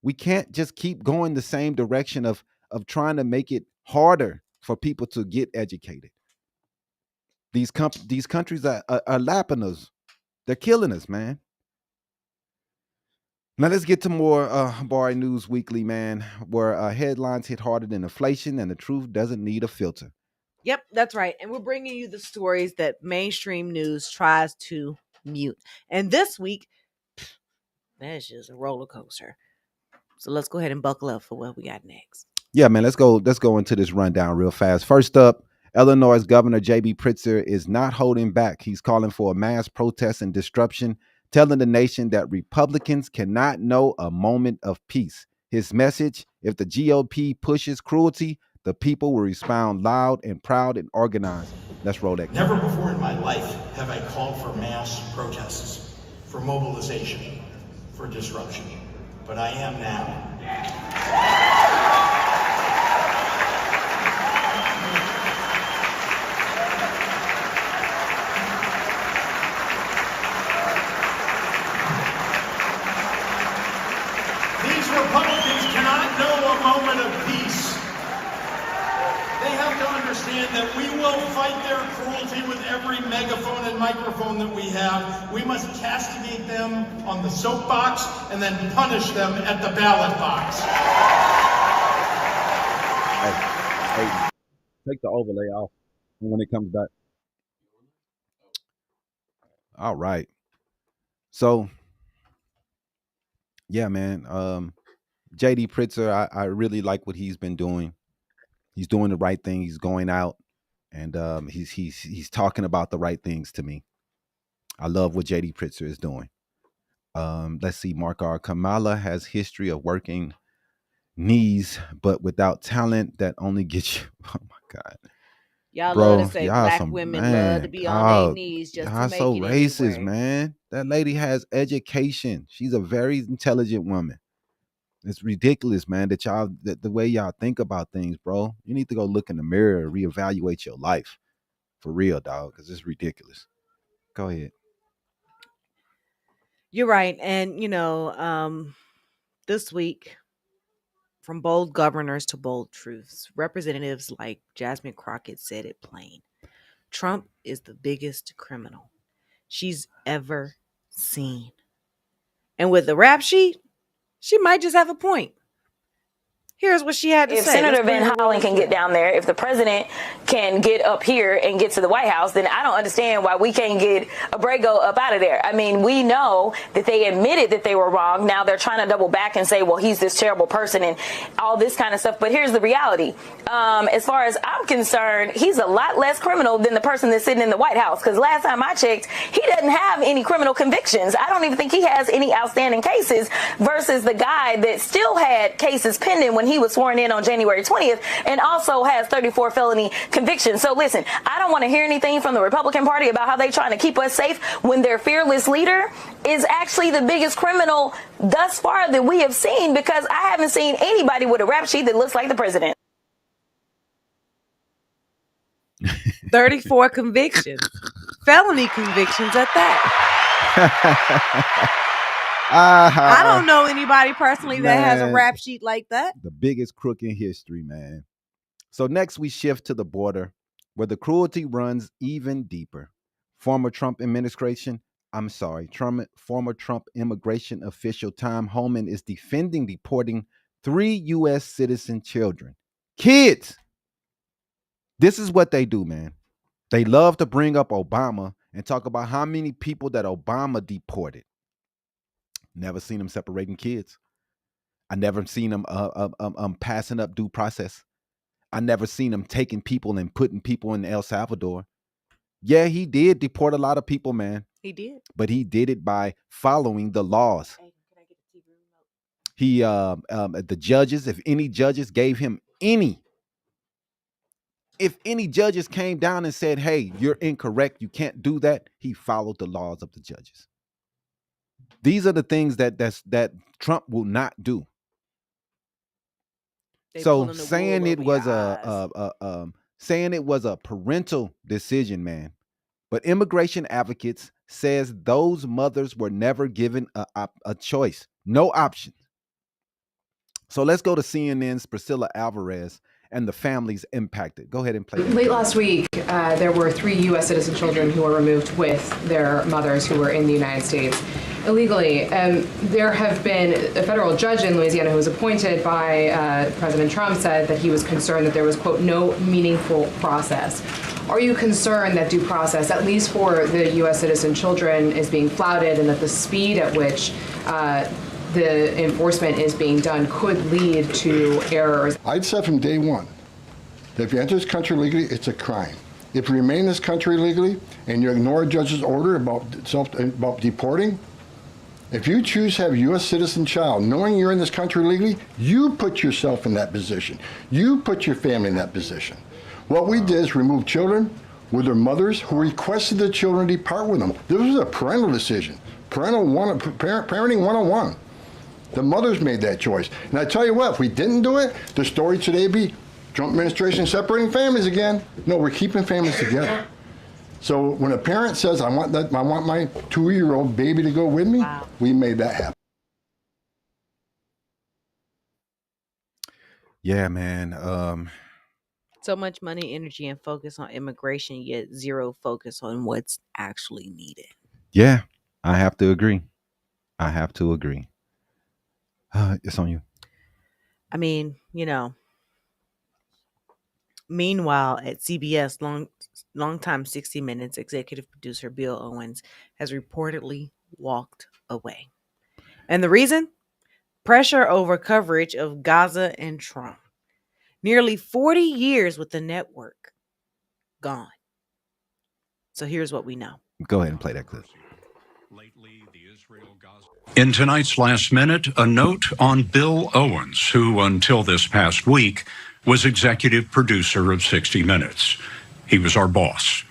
We can't just keep going the same direction of trying to make it harder for people to get educated. These countries are lapping us. They're killing us, man. Now let's get to more Habari News Weekly, man, where headlines hit harder than inflation and the truth doesn't need a filter. Yep, that's right. And we're bringing you the stories that mainstream news tries to mute. And this week, that's just a roller coaster. So let's go ahead and buckle up for what we got next. Yeah, man, let's go into this rundown real fast. First up, Illinois Governor J.B. Pritzker is not holding back. He's calling for a mass protest and disruption, telling the nation that Republicans cannot know a moment of peace. His message: if the GOP pushes cruelty, the people will respond loud and proud and organized. Let's roll that. Never before in my life have I called for mass protests, for mobilization, for disruption, but I am now. These Republicans cannot know a moment of peace. They have to understand that we will fight their cruelty with every megaphone and microphone that we have. We must castigate them on the soapbox and then punish them at the ballot box. Hey, take the overlay off when it comes back. All right. So, yeah, man. JD Pritzker, I really like what he's been doing. He's doing the right thing. He's going out and he's talking about the right things to me. I love what JD Pritzker is doing. Let's see, Mark R. Kamala has history of working knees, but without talent that only gets you. Oh my God. Y'all Bro, love to say y'all black some, women man, love to be on their knees just to y'all make so it racist, anywhere. man. That lady has education. She's a very intelligent woman. It's ridiculous, man, that the way y'all think about things, bro. You need to go look in the mirror and reevaluate your life. For real, dog, because it's ridiculous. Go ahead. You're right. And, this week, from bold governors to bold truths, representatives like Jasmine Crockett said it plain. Trump is the biggest criminal she's ever seen. And with the rap sheet, she might just have a point. Here's what she had to if say. Senator Van Hollen can get down there, if the president can get up here and get to the White House, then I don't understand why we can't get Abrego up out of there. I mean, we know that they admitted that they were wrong. Now they're trying to double back and say, well, he's this terrible person and all this kind of stuff. But here's the reality. As far as I'm concerned, he's a lot less criminal than the person that's sitting in the White House. Because last time I checked, he doesn't have any criminal convictions. I don't even think he has any outstanding cases versus the guy that still had cases pending when he was sworn in on January 20th and also has 34 felony convictions. So listen, I don't want to hear anything from the Republican Party about how they're trying to keep us safe when their fearless leader is actually the biggest criminal thus far that we have seen, because I haven't seen anybody with a rap sheet that looks like the president. 34 convictions, felony convictions at that. I don't know anybody personally that has a rap sheet like that. The biggest crook in history, man. So next we shift to the border, where the cruelty runs even deeper. Former Trump immigration official Tom Homan is defending deporting 3 U.S. citizen children. Kids! This is what they do, man. They love to bring up Obama and talk about how many people that Obama deported. Never seen him separating kids. I never seen him passing up due process. I never seen him taking people and putting people in El Salvador. Yeah, he did deport a lot of people, man. He did. But he did it by following the laws. Hey, can I get the TV remote? He, the judges, if any judges gave him if any judges came down and said, hey, you're incorrect, you can't do that, he followed the laws of the judges. These are the things that Trump will not do. So saying it was a parental decision, man. But immigration advocates says those mothers were never given a choice, no option. So let's go to CNN's Priscilla Alvarez and the families impacted. Go ahead and play. Late last week, there were 3 U.S. citizen children who were removed with their mothers who were in the United States illegally. There have been a federal judge in Louisiana who was appointed by President Trump said that he was concerned that there was, quote, no meaningful process. Are you concerned that due process, at least for the U.S. citizen children, is being flouted and that the speed at which the enforcement is being done could lead to errors? I'd said from day one If you enter this country legally, it's a crime. If you remain in this country legally and you ignore a judge's order about deporting, if you choose to have a U.S. citizen child, knowing you're in this country legally, you put yourself in that position. You put your family in that position. What we did is remove children with their mothers who requested the children depart with them. This was a parental decision, parenting 101. The mothers made that choice. And I tell you what, if we didn't do it, the story today would be Trump administration separating families again. No, we're keeping families together. So when a parent says, I want my 2-year-old baby to go with me, wow, we made that happen. Yeah, man. So much money, energy, and focus on immigration, yet zero focus on what's actually needed. Yeah, I have to agree. It's on you. I mean, meanwhile, at CBS, longtime 60 Minutes executive producer Bill Owens has reportedly walked away. And the reason? Pressure over coverage of Gaza and Trump. Nearly 40 years with the network gone. So here's what we know. Go ahead and play that clip. In tonight's Last Minute, a note on Bill Owens, who until this past week was executive producer of 60 Minutes. He was our boss.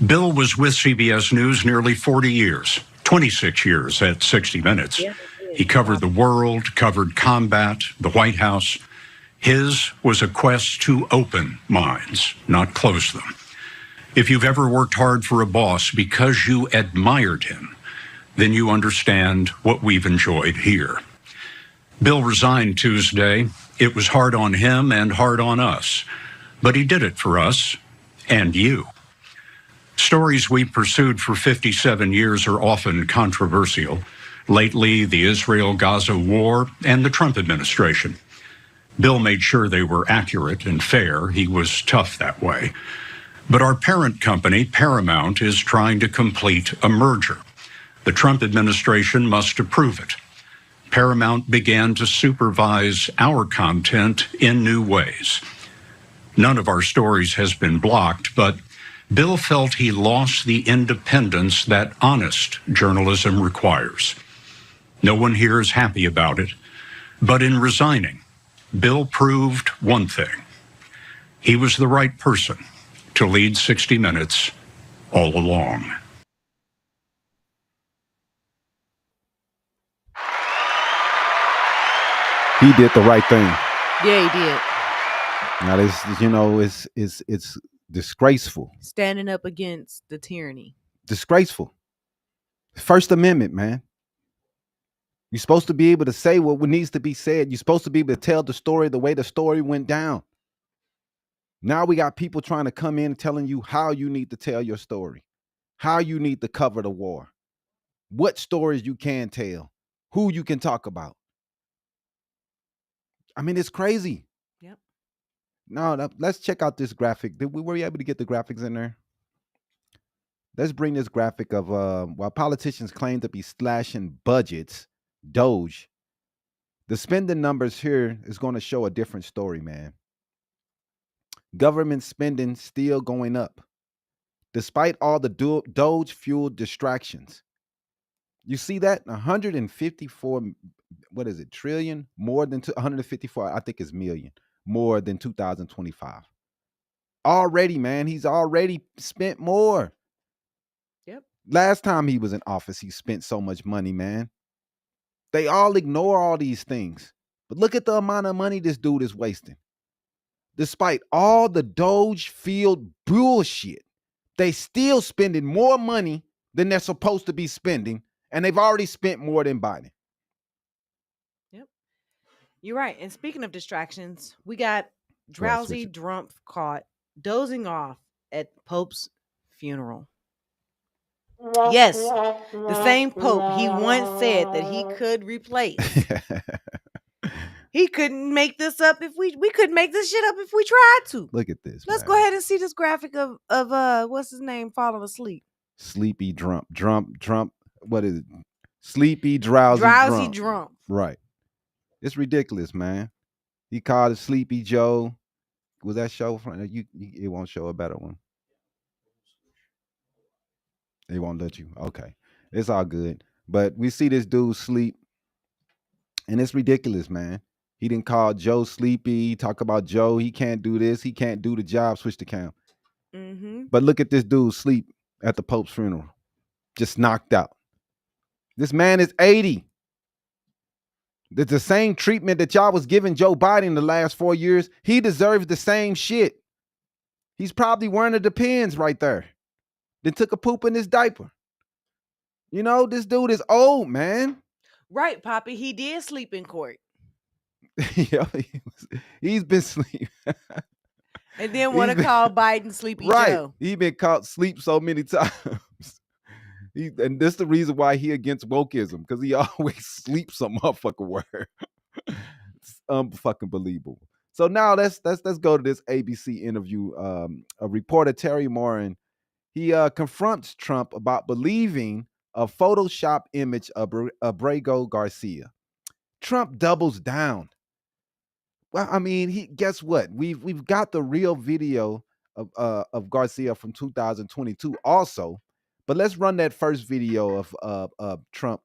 Bill was with CBS News nearly 40 years, 26 years at 60 Minutes. He covered the world, covered combat, the White House. His was a quest to open minds, not close them. If you've ever worked hard for a boss because you admired him, then you understand what we've enjoyed here. Bill resigned Tuesday. It was hard on him and hard on us, but he did it for us and you. Stories we pursued for 57 years are often controversial. Lately, the Israel-Gaza war and the Trump administration. Bill made sure they were accurate and fair. He was tough that way. But our parent company, Paramount, is trying to complete a merger. The Trump administration must approve it. Paramount began to supervise our content in new ways. None of our stories has been blocked, but Bill felt he lost the independence that honest journalism requires. No one here is happy about it, but in resigning, Bill proved one thing. He was the right person to lead 60 Minutes all along. He did the right thing. Yeah, he did. Now this, it's disgraceful. Standing up against the tyranny. Disgraceful. First Amendment, man. You're supposed to be able to say what needs to be said. You're supposed to be able to tell the story the way the story went down. Now we got people trying to come in and telling you how you need to tell your story, how you need to cover the war, what stories you can tell, who you can talk about. I mean, it's crazy. Yep. No, let's check out this graphic. Were we able to get the graphics in there? Let's bring this graphic of while politicians claim to be slashing budgets, Doge, the spending numbers here is going to show a different story, man. Government spending still going up, despite all the Doge-fueled distractions. You see that? 154, what is it, trillion? More than 154, I think it's million, more than 2025. Already, man, he's already spent more. Yep. Last time he was in office, he spent so much money, man. They all ignore all these things. But look at the amount of money this dude is wasting. Despite all the Doge-fueled bullshit, they still spending more money than they're supposed to be spending, and they've already spent more than Biden. Yep. You're right. And speaking of distractions, we got drowsy Trump caught dozing off at Pope's funeral. Yes, the same Pope he once said that he could replace. He couldn't make this up if we couldn't make this shit up if we tried to. Look at this. Let's go ahead and see this graphic of what's his name falling asleep. Sleepy Trump. What is it? Sleepy, drowsy Trump. Right. It's ridiculous, man. He called it Sleepy Joe. Was that show from you? It won't show a better one. It won't let you. Okay, it's all good. But we see this dude sleep, and it's ridiculous, man. He didn't call Joe sleepy. Talk about Joe. He can't do this. He can't do the job. Switch the cam. But look at this dude sleep at the Pope's funeral, just knocked out. This man is 80. It's the same treatment that y'all was giving Joe Biden the last 4 years. He deserves the same shit. He's probably wearing the Depends right there. Then took a poop in his diaper. You know, this dude is old, man. Right, Poppy. He did sleep in court. Yeah, he's been sleeping. And then want to call Biden Sleepy Joe. He been caught sleep so many times. And this the reason why he against wokeism, because he always sleeps some motherfucking word. It's unfucking believable. So now let's go to this ABC interview. A reporter, Terry Morin, he confronts Trump about believing a Photoshop image of Abrego Garcia. Trump doubles down. Well, I mean, guess what? We've got the real video of Garcia from 2022 also, but let's run that first video of Trump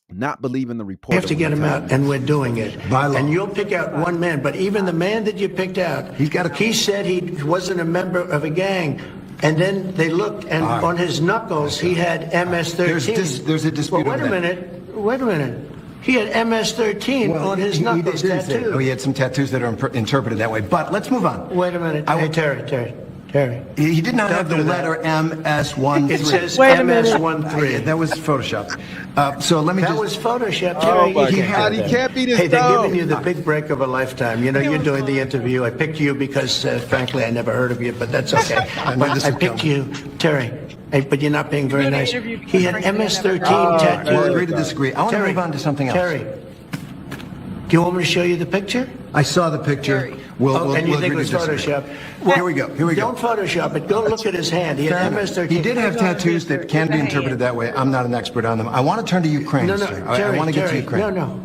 not believing the report. We have to get him out, and we're doing it. By law. And you'll pick out one man, but even the man that you picked out, he said he wasn't a member of a gang. And then they looked, and on his knuckles, he had MS-13. There's a dispute. Well, wait a minute. He had MS-13 on his knuckles tattooed. Oh, he had some tattoos that are interpreted that way. But let's move on. Wait a minute. Hey, Terry. He did not have the letter MS-13. It says MS-13. That was Photoshop. So let me That was Photoshop, Oh Terry. my God, he can't be this Hey, they're dumb. giving you the big break of a lifetime. You know, you're doing the interview. I picked you because, frankly, I never heard of you, but that's okay. I picked you, Terry. Hey, but you're not being very nice. He had MS-13 tattooed. We'll agree to disagree. I want to move on to something else. Terry, do you want me to show you the picture? I saw the picture. And you think it was Photoshop? Well, here we go. Don't Photoshop it. Go look at his hand. He had MS-13. He did have tattoos that can be interpreted that way. I'm not an expert on them. I want to turn to Ukraine. I want to get to Ukraine. No.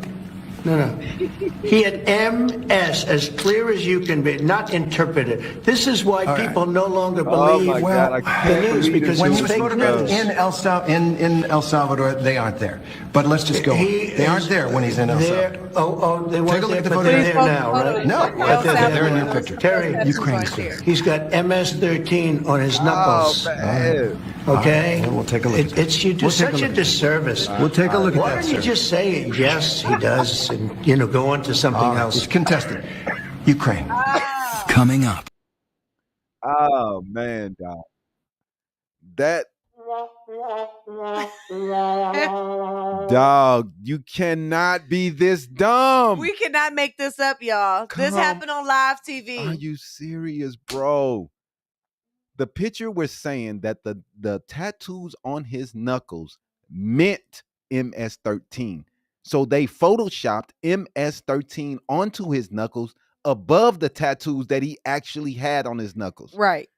He had MS as clear as you can be, not interpreted. This is why people no longer believe the news, because when it's he was fake photographed news. in El Salvador, they aren't there. But let's just go. They aren't there when he's in El Salvador. They weren't Take a look there, at the but they're photograph. there now, right? No, they're in your picture. Terry, Ukraine's clear. he's got MS-13 on his knuckles. Okay? Well, we'll take a look. You do such a disservice. We'll take a look at that, Why don't you just say, yes, he does, and, go on to something else? It's contested. Ukraine. Coming up. Oh man, dog. That dog, you cannot be this dumb. We cannot make this up, y'all. This happened on live TV. Are you serious, bro? The picture was saying that the tattoos on his knuckles meant MS-13. So they photoshopped MS-13 onto his knuckles above the tattoos that he actually had on his knuckles. Right.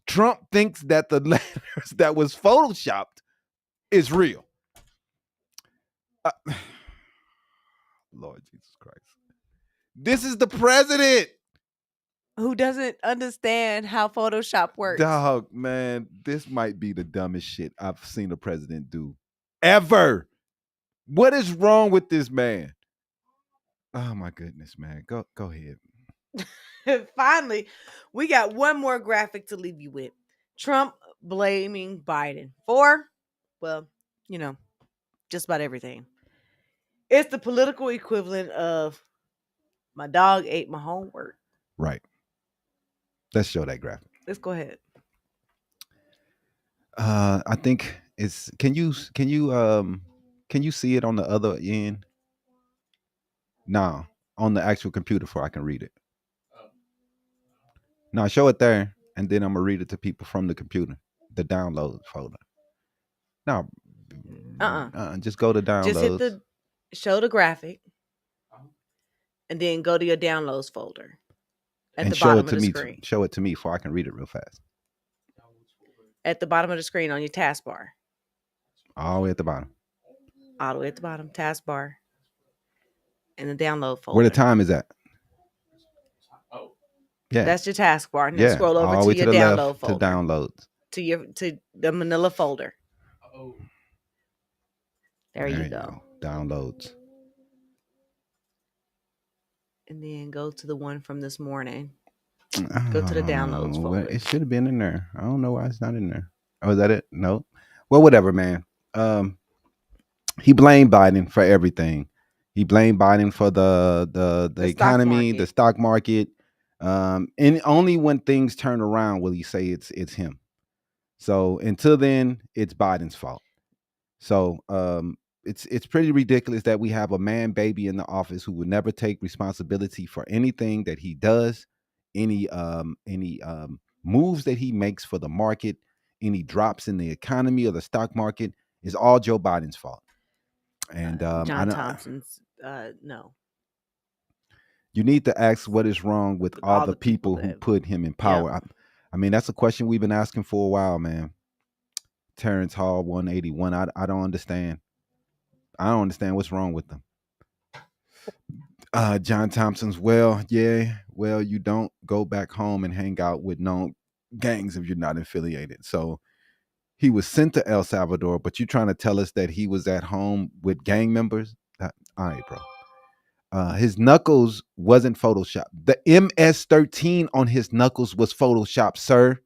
Trump thinks that the letters that was photoshopped is real. Lord Jesus Christ. This is the president. Who doesn't understand how Photoshop works. Dog, man, this might be the dumbest shit I've seen a president do ever. What is wrong with this man? Oh my goodness, man. Go ahead. Finally, we got one more graphic to leave you with. Trump blaming Biden for, well, just about everything. It's the political equivalent of my dog ate my homework. Right. Let's show that graphic. Let's go ahead. I think it's can you see it on the other end? No, on the actual computer so I can read it. No, show it there, and then I'm gonna read it to people from the computer, the download folder. No, just go to downloads. Just show the graphic, and then go to your downloads folder at the bottom of the screen. Show it to me so I can read it real fast. At the bottom of the screen on your taskbar. All the way at the bottom. All the way at the bottom, taskbar, and the download folder. Where the time is at? Yeah. That's your taskbar. And then Yeah. scroll over All the to way to your the download left to folder. downloads. To the Manila folder. There you go. Downloads. And then go to the one from this morning. Go to the downloads folder. It should have been in there. I don't know why it's not in there. Oh, is that it? No. Well, whatever, man. He blamed Biden for everything. He blamed Biden for the economy, the stock market. And only when things turn around will he say it's him. So until then, it's Biden's fault. So it's pretty ridiculous that we have a man baby in the office who would never take responsibility for anything that he does, any moves that he makes for the market, any drops in the economy or the stock market is all Joe Biden's fault. And John Thompson's no. You need to ask what is wrong with all the people who put him in power. Yeah. I mean, that's a question we've been asking for a while, man. Terrence Hall 181. I don't understand. I don't understand what's wrong with them. John Thompson's, well, you don't go back home and hang out with known gangs if you're not affiliated. So he was sent to El Salvador, but you're trying to tell us that he was at home with gang members? All right, bro. His knuckles wasn't Photoshopped. The MS-13 on his knuckles was Photoshopped, sir.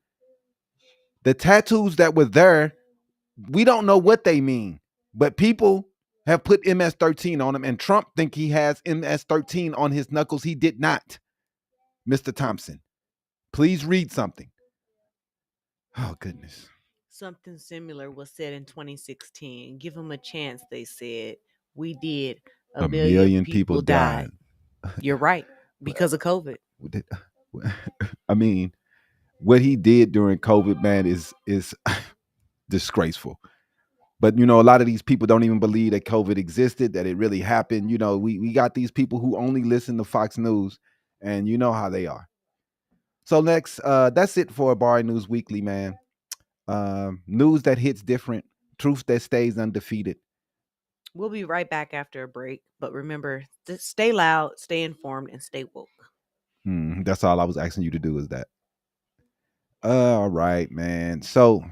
The tattoos that were there, we don't know what they mean, but people have put MS-13 on him, and Trump think he has MS-13 on his knuckles. He did not. Mr. Thompson, please read something. Oh, goodness. Something similar was said in 2016. Give him a chance, they said. We did. A million people died. You're right. Because of COVID. I mean, what he did during COVID, man, is disgraceful. But, a lot of these people don't even believe that COVID existed, that it really happened. We got these people who only listen to Fox News, and you know how they are. So next, that's it for Habari News Weekly, man. News that hits different, truth that stays undefeated. We'll be right back after a break. But remember, stay loud, stay informed, and stay woke. That's all I was asking you to do is that. All right, man. So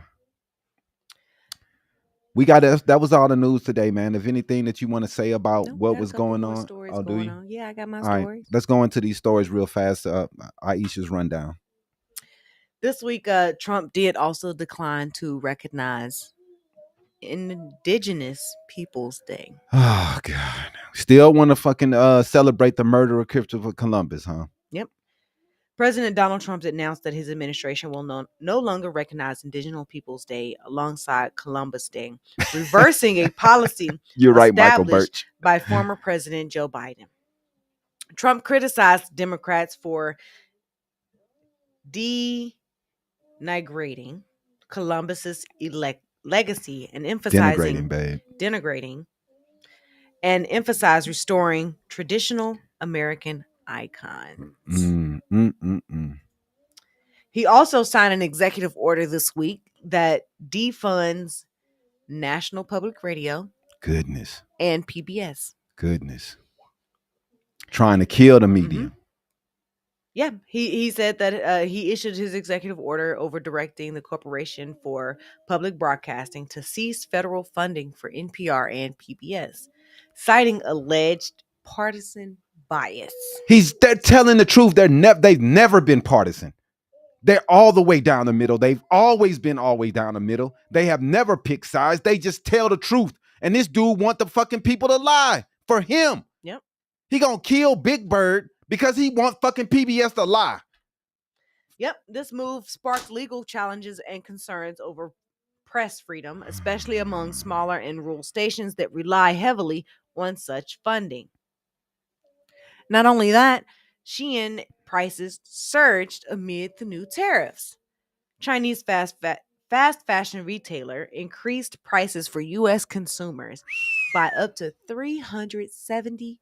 we got that was all the news today, man. If anything that you want to say about what was going on, do you? Yeah, I got my all stories. Right, let's go into these stories real fast. Aisha's rundown. This week, Trump did also decline to recognize Indigenous Peoples Day. Oh God! Still want to fucking celebrate the murder of Christopher Columbus, huh? Yep. President Donald Trump announced that his administration will no longer recognize Indigenous Peoples Day alongside Columbus Day, reversing a policy You're right, Michael Birch. by former President Joe Biden. Trump criticized Democrats for denigrating Columbus's legacy and emphasizing denigrating and emphasized restoring traditional American icons. He also signed an executive order this week that defunds National Public Radio. Goodness. And PBS. Goodness. Trying to kill the media. Mm-hmm. Yeah, he said that he issued his executive order over directing the Corporation for Public Broadcasting to cease federal funding for NPR and PBS, citing alleged partisan bias. They're telling the truth. They've never been partisan. They're all the way down the middle. They've always been all the way down the middle. They have never picked sides. They just tell the truth. And this dude want the fucking people to lie for him. Yep. He gonna kill Big Bird because he want fucking PBS to lie. Yep. This move sparked legal challenges and concerns over press freedom, especially among smaller and rural stations that rely heavily on such funding. Not only that, Shein prices surged amid the new tariffs. Chinese fast fashion retailer increased prices for U.S. consumers by up to 377%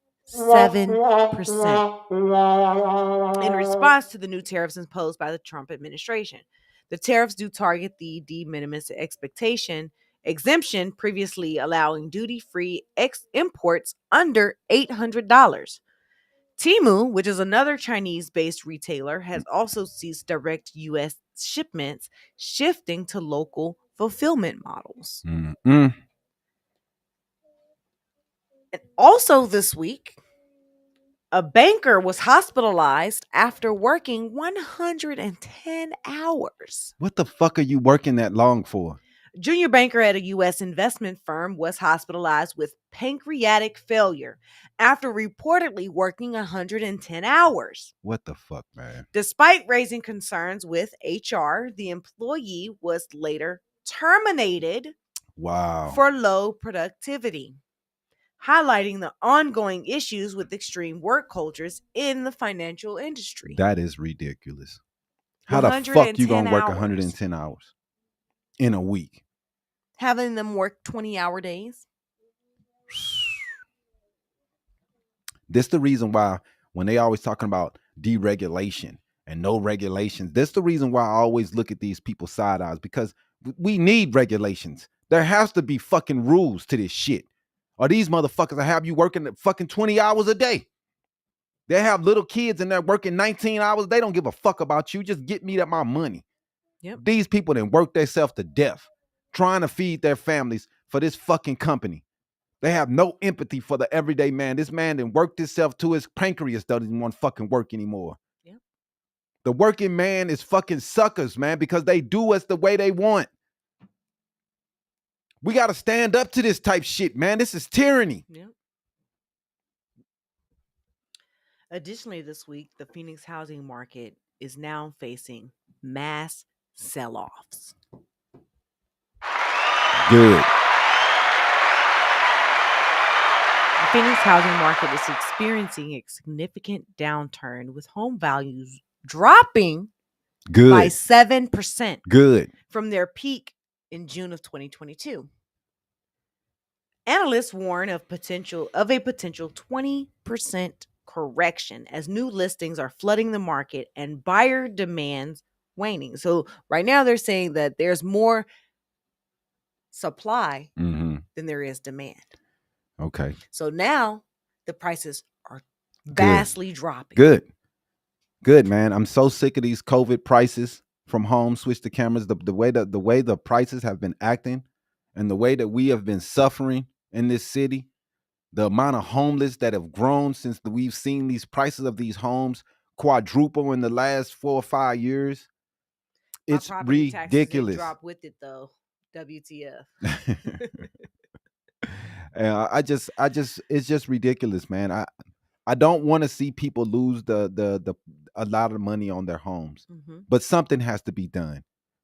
in response to the new tariffs imposed by the Trump administration. The tariffs do target the de minimis exemption, previously allowing duty-free imports under $800. Temu, which is another Chinese-based retailer, has also ceased direct U.S. shipments, shifting to local fulfillment models. Mm-mm. And also this week, a banker was hospitalized after working 110 hours. What the fuck are you working that long for? Junior banker at a U.S. investment firm was hospitalized with pancreatic failure after reportedly working 110 hours. What the fuck, man? Despite raising concerns with HR, the employee was later terminated for low productivity, highlighting the ongoing issues with extreme work cultures in the financial industry. That is ridiculous. How the fuck you gonna work 110 110 hours in a week? Having them work 20-hour days. This the reason why when they always talking about deregulation and no regulations, this the reason why I always look at these people side eyes, because we need regulations. There has to be fucking rules to this shit. Or these motherfuckers that have you working fucking 20 hours a day. They have little kids and they're working 19 hours. They don't give a fuck about you. Just get me my money. Yep. These people then work themselves to death trying to feed their families for this fucking company. They have no empathy for the everyday man. This man then worked himself to his pancreas, doesn't want to fucking work anymore. Yep. The working man is fucking suckers, man, because they do us the way they want. We got to stand up to this type shit, man. This is tyranny. Yep. Additionally, this week, the Phoenix housing market is now facing mass sell-offs. Good. The Phoenix housing market is experiencing a significant downturn, with home values dropping by 7%. Good. From their peak in June of 2022. Analysts warn of a potential 20% correction as new listings are flooding the market and buyer demands waning. So right now they're saying that there's more supply than there is demand. Okay. So now the prices are vastly dropping. Good, man. I'm so sick of these COVID prices from home, switch to cameras. The way the prices have been acting and the way that we have been suffering in this city, the amount of homeless that have grown since we've seen these prices of these homes quadruple in the last 4 or 5 years. It's ridiculous. Drop with it though. WTF. It's just ridiculous, man. I don't want to see people lose a lot of money on their homes, but something has to be done.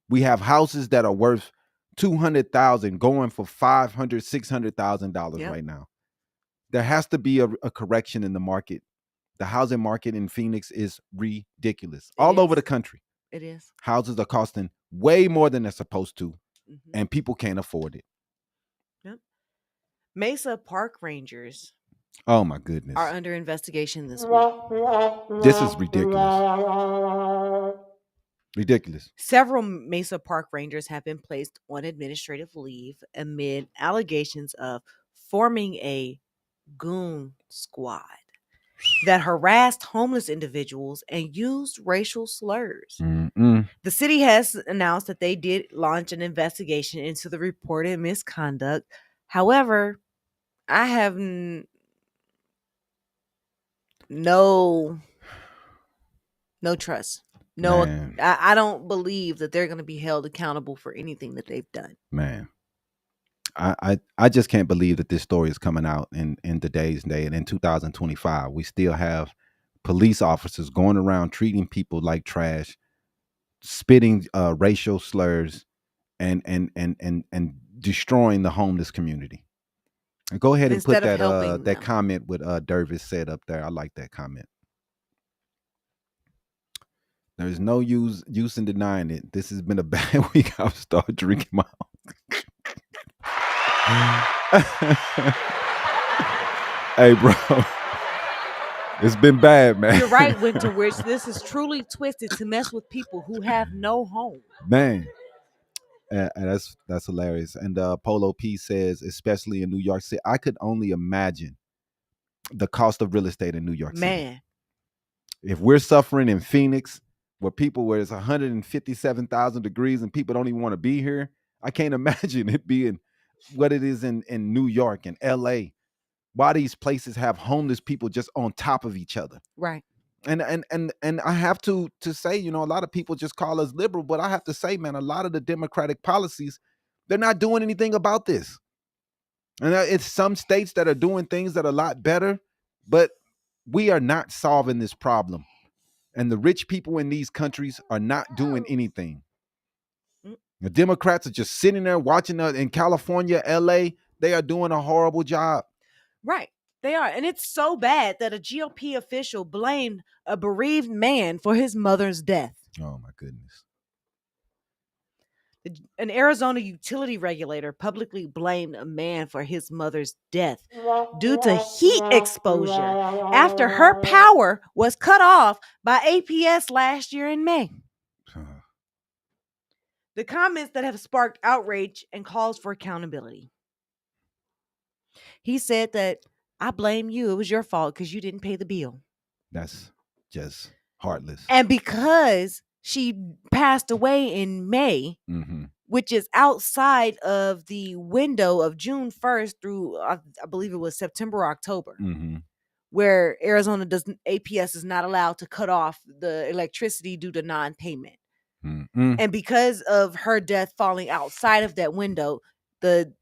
We have houses that are worth $200,000 going for $500,000, $600,000 right now. There has to be a correction in the market. The housing market in Phoenix is ridiculous. All over the country. It is. Houses are costing way more than they're supposed to, and people can't afford it. Yep. Mesa Park Rangers. Oh my goodness. Are under investigation this week. This is ridiculous. Ridiculous. Several Mesa Park Rangers have been placed on administrative leave amid allegations of forming a goon squad that harassed homeless individuals and used racial slurs. The city has announced that they did launch an investigation into the reported misconduct. However, I have no trust. No, I don't believe that they're going to be held accountable for anything that they've done. Man, I just can't believe that this story is coming out in today's day, and in 2025 we still have police officers going around treating people like trash, spitting racial slurs, and destroying the homeless community. And go ahead and put that comment with Dervis said up there. I like that comment. There's no use in denying it. This has been a bad week. I'll start drinking my Hey, bro. It's been bad, man. You're right, Winter Witch. This is truly twisted to mess with people who have no home. Man. And that's hilarious. And Polo P says, especially in New York City, I could only imagine the cost of real estate in New York City. Man. If we're suffering in Phoenix, where it's 157,000 degrees and people don't even want to be here, I can't imagine it being what it is in New York and LA. Why these places have homeless people just on top of each other. Right. And I have to say, you know, a lot of people just call us liberal, but I have to say, man, a lot of the Democratic policies, they're not doing anything about this. And it's some states that are doing things that are a lot better, but we are not solving this problem. And the rich people in these countries are not doing anything. The Democrats are just sitting there watching in California, LA, they are doing a horrible job. Right. They are. And it's so bad that a GOP official blamed a bereaved man for his mother's death. Oh, my goodness. An Arizona utility regulator publicly blamed a man for his mother's death due to heat exposure after her power was cut off by APS last year in May. The comments that have sparked outrage and calls for accountability. He said that, I blame you. It was your fault because you didn't pay the bill. That's just heartless. And because she passed away in May, which is outside of the window of June 1st through, I believe it was September or October, where APS is not allowed to cut off the electricity due to non-payment. And because of her death falling outside of that window, the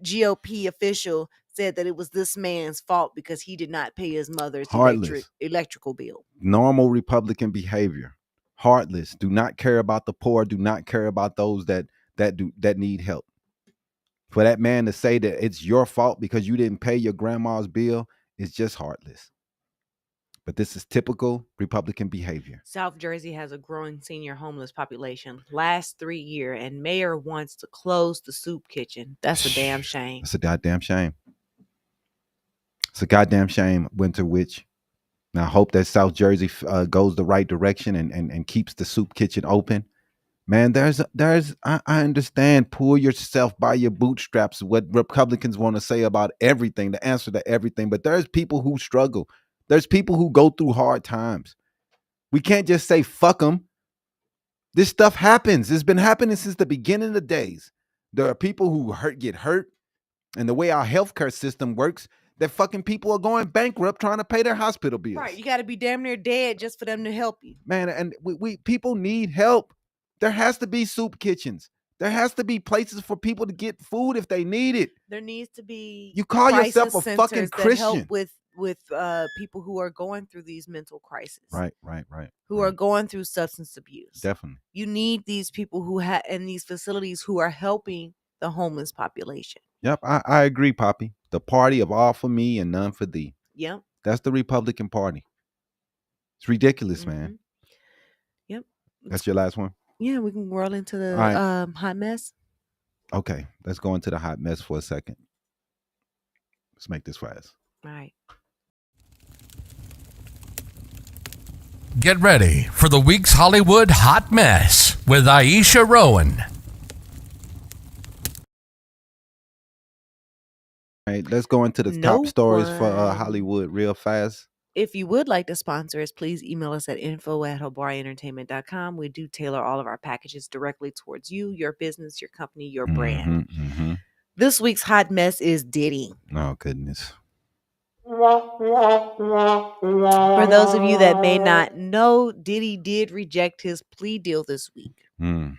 GOP official said that it was this man's fault because he did not pay his mother's electrical bill. Normal Republican behavior. Heartless. Do not care about the poor. Do not care about those that need help. For that man to say that it's your fault because you didn't pay your grandma's bill is just heartless. But this is typical Republican behavior. South Jersey has a growing senior homeless population. Last 3 years, and mayor wants to close the soup kitchen. That's a damn shame. It's a goddamn shame. It's a goddamn shame, Winter Witch. Now I hope that South Jersey goes the right direction and keeps the soup kitchen open. Man, I understand, pull yourself by your bootstraps, what Republicans want to say about everything, the answer to everything. But there's people who struggle. There's people who go through hard times. We can't just say, fuck them. This stuff happens. It's been happening since the beginning of the days. There are people who get hurt. And the way our healthcare system works, that fucking people are going bankrupt trying to pay their hospital bills. Right. You got to be damn near dead just for them to help you. Man, and we people need help. There has to be soup kitchens. There has to be places for people to get food if they need it. There needs to be. You call yourself a fucking Christian. Help with people who are going through these mental crises. Right. Who are going through substance abuse. Definitely. You need these people who have in these facilities who are helping the homeless population. Yep, I agree, Poppy. The party of all for me and none for thee. Yep. That's the Republican Party. It's ridiculous, man. Yep. That's your last one? Yeah, we can roll into the hot mess. Okay, let's go into the hot mess for a second. Let's make this fast. All right. Get ready for the week's Hollywood Hot Mess with Aisha Rowan. All right, let's go into the top stories for Hollywood real fast. If you would like to sponsor us, please email us at info@habarientertainment.com. We do tailor all of our packages directly towards you, your business, your company, your brand. This week's hot mess is Diddy. Oh, goodness. For those of you that may not know, Diddy did reject his plea deal this week. Okay.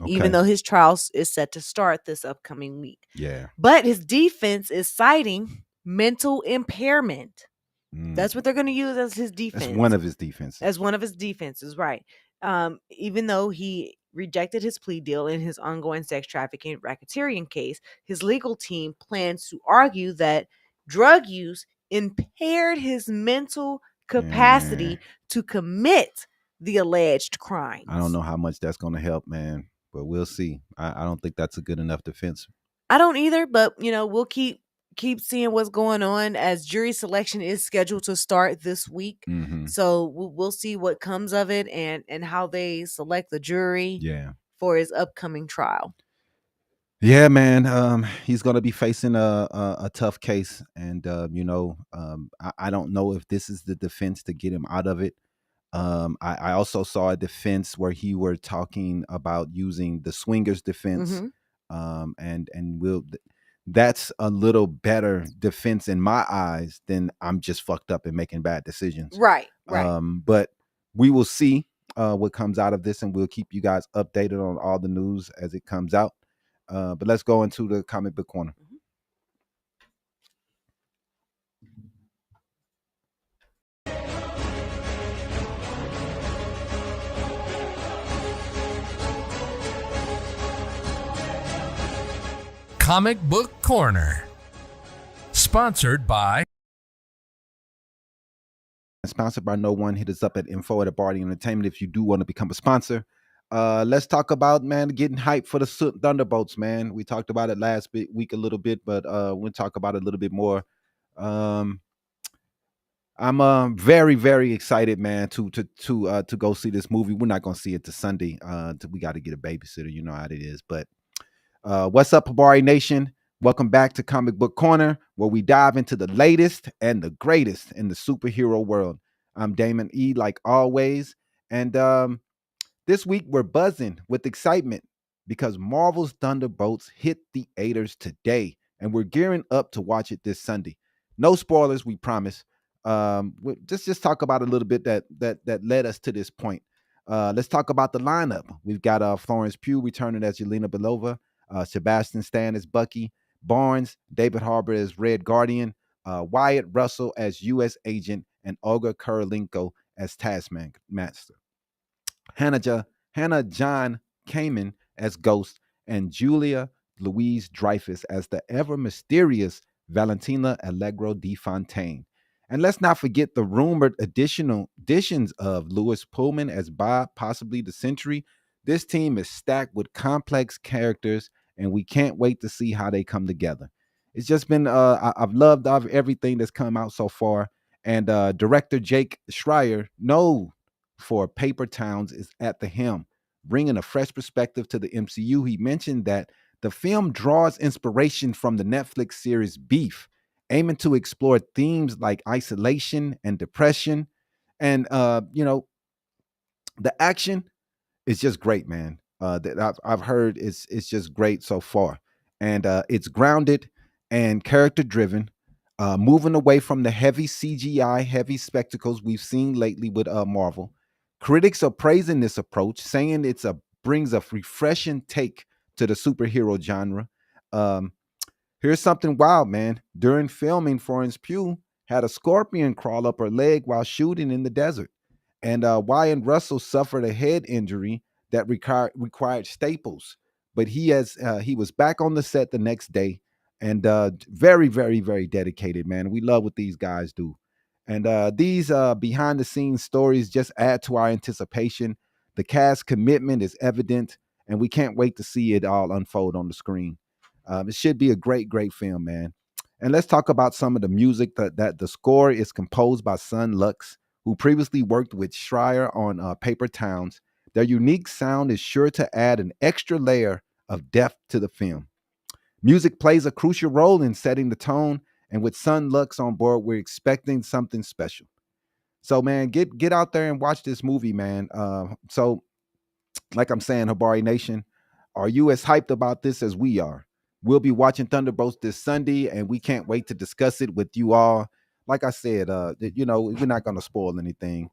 Even though his trial is set to start this upcoming week. Yeah. But his defense is citing mental impairment. That's what they're going to use as his defense. That's one of his defenses. As one of his defenses, right. Even though he rejected his plea deal in his ongoing sex trafficking racketeering case, his legal team plans to argue that drug use impaired his mental capacity to commit the alleged crimes. I don't know how much that's going to help, man, but we'll see. I don't think that's a good enough defense. I don't either, but we'll keep seeing what's going on as jury selection is scheduled to start this week. So we'll see what comes of it and how they select the jury for his upcoming trial. Yeah, man. He's going to be facing a tough case, and I don't know if this is the defense to get him out of it. I also saw a defense where he were talking about using the swingers defense, and that's a little better defense in my eyes than I'm just fucked up and making bad decisions. Right. But we will see what comes out of this, and we'll keep you guys updated on all the news as it comes out. But let's go into the comic book corner. Comic Book Corner. Sponsored by no one. Hit us up at info@Habari Entertainment if you do want to become a sponsor. Let's talk about, man, getting hyped for the Thunderbolts, man. We talked about it last week a little bit, but we'll talk about it a little bit more. I'm very, very excited, man, to go see this movie. We're not gonna see it till Sunday. We got to get a babysitter, you know how it is. But what's up, Habari Nation? Welcome back to Comic Book Corner, where we dive into the latest and the greatest in the superhero world. I'm Damon E, like always, and this week we're buzzing with excitement because Marvel's Thunderbolts hit theaters today, and we're gearing up to watch it this Sunday. No spoilers, we promise. We'll just talk about a little bit that led us to this point. Let's talk about the lineup. We've got Florence Pugh returning as Yelena Belova, Sebastian Stan as Bucky, Barnes, David Harbour as Red Guardian, Wyatt Russell as U.S. Agent, and Olga Kurylenko as Taskmaster. Hannah John Kamen as Ghost, and Julia Louise Dreyfus as the ever mysterious Valentina Allegro de Fontaine. And let's not forget the rumored additions of Louis Pullman as Bob, possibly the Sentry. This team is stacked with complex characters, and we can't wait to see how they come together. It's just been, I've loved everything that's come out so far. And director Jake Schreier, for Paper Towns, is at the helm, bringing a fresh perspective to the MCU. He mentioned that the film draws inspiration from the Netflix series Beef, aiming to explore themes like isolation and depression. And, the action is just great, man. That I've heard it's just great so far. And it's grounded and character driven, moving away from the heavy CGI, heavy spectacles we've seen lately with Marvel. Critics are praising this approach, saying brings a refreshing take to the superhero genre. Here's something wild, man. During filming, Florence Pugh had a scorpion crawl up her leg while shooting in the desert. And Wyatt Russell suffered a head injury that required staples. But he was back on the set the next day, and very, very, very dedicated, man. We love what these guys do. And these behind the scenes stories just add to our anticipation. The cast commitment is evident, and we can't wait to see it all unfold on the screen. It should be a great, great film, man. And let's talk about some of the music. That the score is composed by Sun Lux, who previously worked with Schreier on Paper Towns. Their unique sound is sure to add an extra layer of depth to the film. Music plays a crucial role in setting the tone, and with Sun Lux on board, we're expecting something special. So, man, get out there and watch this movie, man. So, like I'm saying, Habari Nation, are you as hyped about this as we are? We'll be watching Thunderbolts this Sunday, and we can't wait to discuss it with you all. Like I said, we're not going to spoil anything.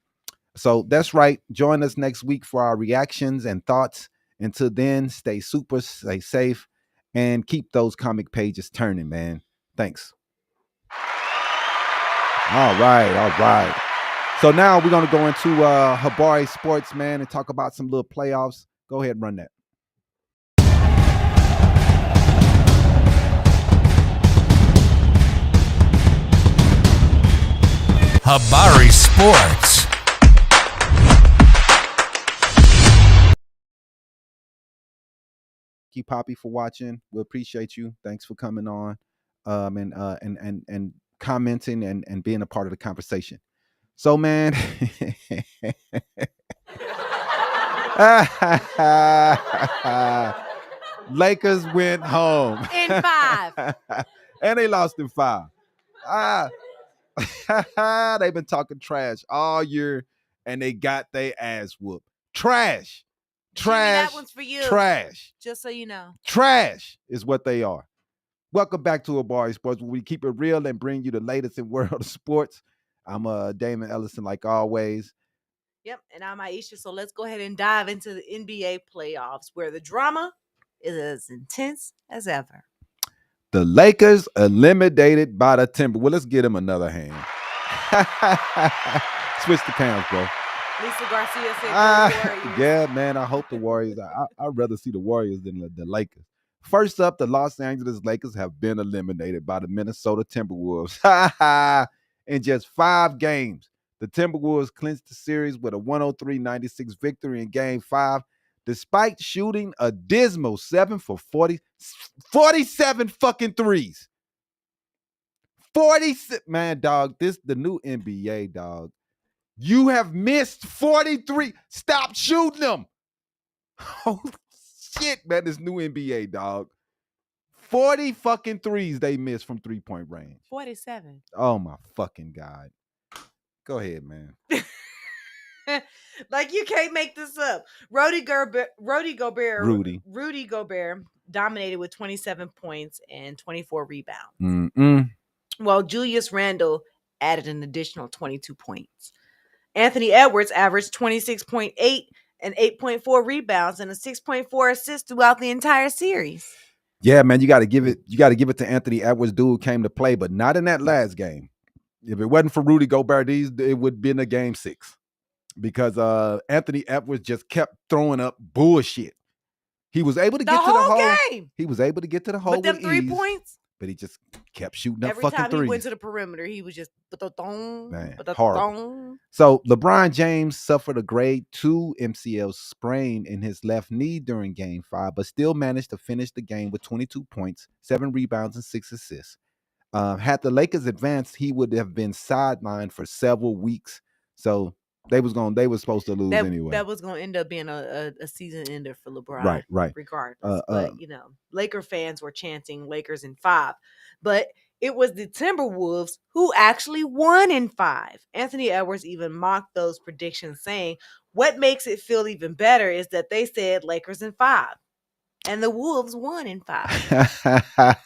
So that's right. Join us next week for our reactions and thoughts. Until then, stay safe, and keep those comic pages turning, man. Thanks. All right. So now we're going to go into Habari Sports, man, and talk about some little playoffs. Go ahead and run that. Habari Sports. Thank you, Poppy, for watching. We appreciate you. Thanks for coming on, and commenting and being a part of the conversation. So, man, Lakers went home. In 5. And they lost in 5. They've been talking trash all year, and they got their ass whooped. Trash. Jimmy, Trash. that one's for you. Trash. Just so you know. Trash is what they are. Welcome back to Habari Sports, where we keep it real and bring you the latest in world of sports. I'm Damon Ellison, like always. Yep, and I'm Aisha. So let's go ahead and dive into the NBA playoffs, where the drama is as intense as ever. The Lakers eliminated by the Timberwolves. Well, let's get him another hand. Switch the cams, bro. Lisa Garcia said yeah, man, I hope the Warriors. I'd rather see the Warriors than the Lakers. First up, the Los Angeles Lakers have been eliminated by the Minnesota Timberwolves. In just 5 games, the Timberwolves clinched the series with a 103-96 victory in Game 5, despite shooting a dismal 7 for 47 fucking threes. 46, man, dog. This the new NBA, dog. You have missed 43. Stop shooting them. Oh shit, man. This new NBA, dog. 40 fucking threes they missed from 3-point range. 47. Oh my fucking God. Go ahead, man. Like, you can't make this up. Rudy Gobert dominated with 27 points and 24 rebounds. While Julius Randle added an additional 22 points. Anthony Edwards averaged 26.8 and 8.4 rebounds and a 6.4 assists throughout the entire series. Yeah, man, you got to give it to Anthony Edwards. Dude came to play, but not in that last game. If it wasn't for Rudy Gobert, it would have been a Game 6. Because Anthony Edwards just kept throwing up bullshit. He was able to get to the hole. Game. He was able to get to the hole with them 3 points. But he just kept shooting up every fucking time threes. He went to the perimeter, he was just horrible. So LeBron James suffered a grade 2 MCL sprain in his left knee during Game 5, but still managed to finish the game with 22 points, 7 rebounds, and 6 assists. Had the Lakers advanced, he would have been sidelined for several weeks. So they were supposed to lose anyway. That was going to end up being a season ender for LeBron. Right. Regardless. But, Laker fans were chanting Lakers in 5. But it was the Timberwolves who actually won in 5. Anthony Edwards even mocked those predictions, saying, what makes it feel even better is that they said Lakers in 5. And the Wolves won in 5. Sent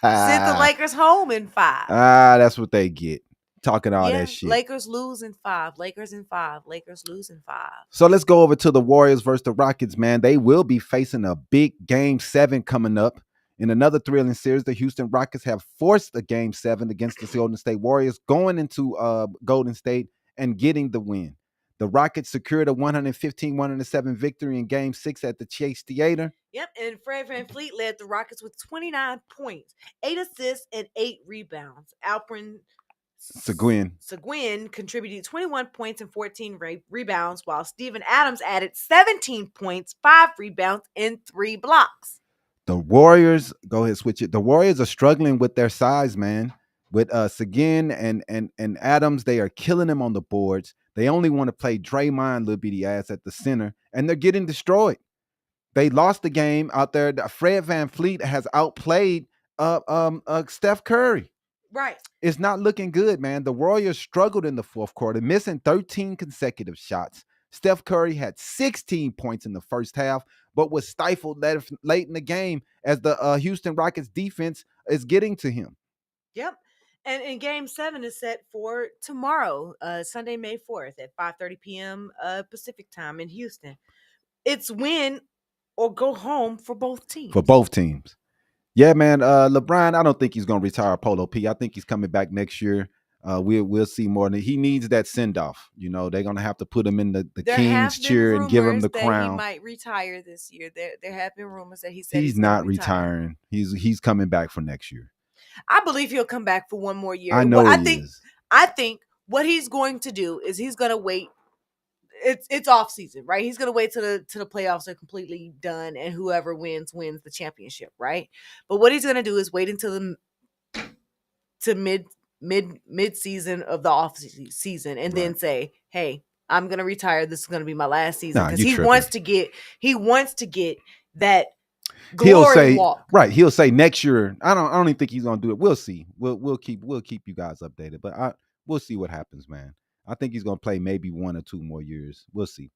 the Lakers home in 5. That's what they get. Talking all that shit. Lakers lose in 5. Lakers in 5. Lakers lose in 5. So let's go over to the Warriors versus the Rockets, man. They will be facing a big Game 7 coming up. In another thrilling series, the Houston Rockets have forced a Game 7 against the Golden State Warriors, going into Golden State and getting the win. The Rockets secured a 115-107 victory in Game 6 at the Chase Theater. Yep, and Fred VanVleet led the Rockets with 29 points, 8 assists, and 8 rebounds. Alperen Seguin contributed 21 points and 14 rebounds, while Steven Adams added 17 points, 5 rebounds, and 3 blocks. The Warriors, go ahead, switch it. The Warriors are struggling with their size, man. With Seguin and Adams, they are killing them on the boards. They only want to play Draymond, little bitty ass, at the center, and they're getting destroyed. They lost the game out there. Fred VanVleet has outplayed Steph Curry. Right. It's not looking good, man. The Warriors struggled in the fourth quarter, missing 13 consecutive shots. Steph Curry had 16 points in the first half, but was stifled late in the game as the Houston Rockets defense is getting to him. Yep. And Game 7 is set for tomorrow, Sunday, May 4th at 5:30 p.m. Pacific time in Houston. It's win or go home for both teams. Yeah, man. LeBron, I don't think he's going to retire Polo P. I think he's coming back next year. We'll see more. He needs that send-off. You know, they're going to have to put him in the King's chair and give him the crown. He might retire this year. There have been rumors that he said he's not retiring. He's coming back for next year. I believe he'll come back for one more year. I know I think what he's going to do is he's going to wait. It's off season, right? He's going to wait till the playoffs are completely done, and whoever wins the championship, right? But what he's going to do is wait until mid season of the off season, and then say, "Hey, I'm going to retire. This is going to be my last season," because he wants to get that Glory walk. Right. He'll say next year. I don't even think he's gonna do it. We'll see. We'll keep you guys updated. But we'll see what happens, man. I think he's gonna play maybe 1 or 2 more years. We'll see.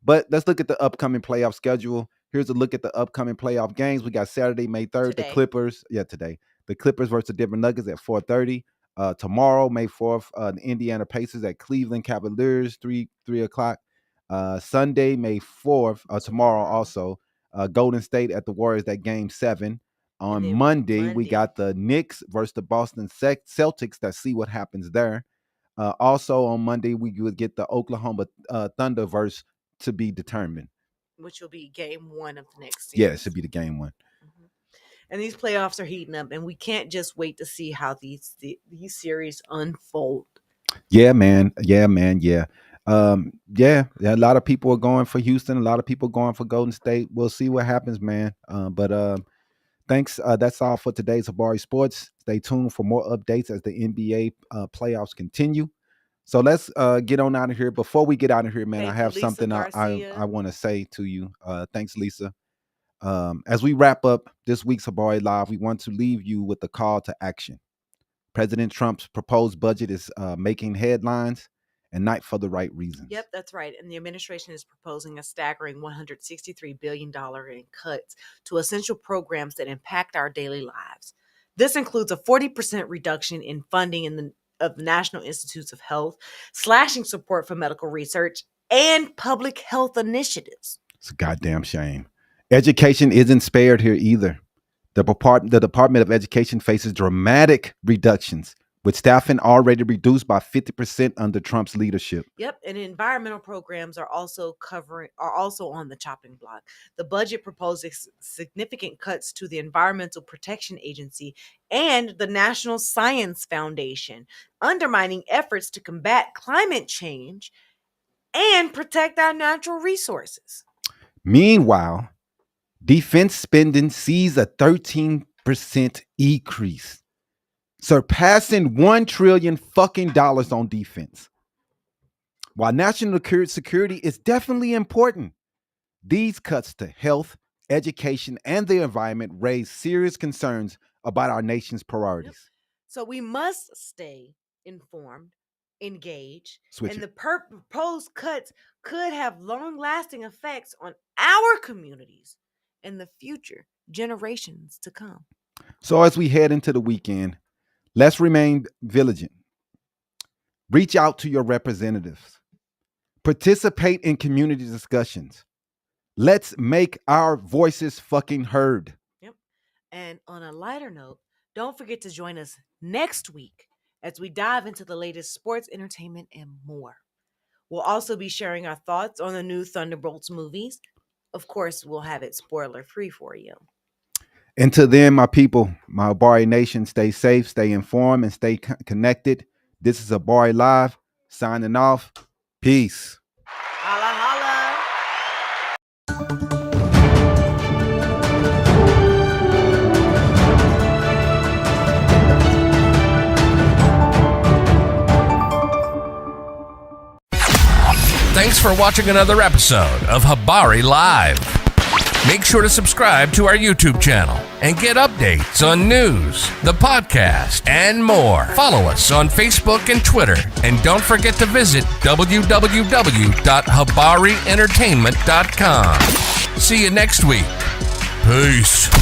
But let's look at the upcoming playoff schedule. Here's a look at the upcoming playoff games. We got Saturday, May 3rd, Today. the Clippers. Yeah, today. The Clippers versus the Denver Nuggets at 4:30. Tomorrow, May 4th, the Indiana Pacers at Cleveland Cavaliers, 3 o'clock. Sunday, May 4th, tomorrow also, Golden State at the Warriors at Game 7. On Monday, we got the Knicks versus the Boston Celtics. Let's see what happens there. Also on Monday, we would get the Oklahoma Thunder versus to be determined. Which will be game 1 of the next series. Yeah, it should be the game 1. Mm-hmm. And these playoffs are heating up, and we can't just wait to see how these series unfold. Yeah, man. Yeah. A lot of people are going for Houston. A lot of people going for Golden State. We'll see what happens, man. Thanks. That's all for today's Habari Sports. Stay tuned for more updates as the NBA playoffs continue. So let's get on out of here. Before we get out of here, man, I have something I want to say to you. Thanks, Lisa. As we wrap up this week's Habari Live, we want to leave you with a call to action. President Trump's proposed budget is making headlines, and not for the right reasons. Yep, that's right. And the administration is proposing a staggering $163 billion in cuts to essential programs that impact our daily lives. This includes a 40% reduction in funding of the National Institutes of Health, slashing support for medical research, and public health initiatives. It's a goddamn shame. Education isn't spared here either. The Department of Education faces dramatic reductions, with staffing already reduced by 50% under Trump's leadership. Yep, and environmental programs are also on the chopping block. The budget proposes significant cuts to the Environmental Protection Agency and the National Science Foundation, undermining efforts to combat climate change and protect our natural resources. Meanwhile, defense spending sees a 13% increase, surpassing $1 trillion on defense. While national security is definitely important, these cuts to health, education, and the environment raise serious concerns about our nation's priorities. Yep. So we must stay informed, engaged, and the proposed cuts could have long-lasting effects on our communities and the future generations to come. So as we head into the weekend, let's remain vigilant. Reach out to your representatives. Participate in community discussions. Let's make our voices fucking heard. Yep. And on a lighter note, don't forget to join us next week as we dive into the latest sports, entertainment, and more. We'll also be sharing our thoughts on the new Thunderbolts movies. Of course, we'll have it spoiler-free for you. And to them, my people, my Habari Nation, stay safe, stay informed, and stay connected. This is Habari Live, signing off. Peace. Holla, holla. Thanks for watching another episode of Habari Live. Make sure to subscribe to our YouTube channel and get updates on news, the podcast, and more. Follow us on Facebook and Twitter. And don't forget to visit www.habarientertainment.com. See you next week. Peace.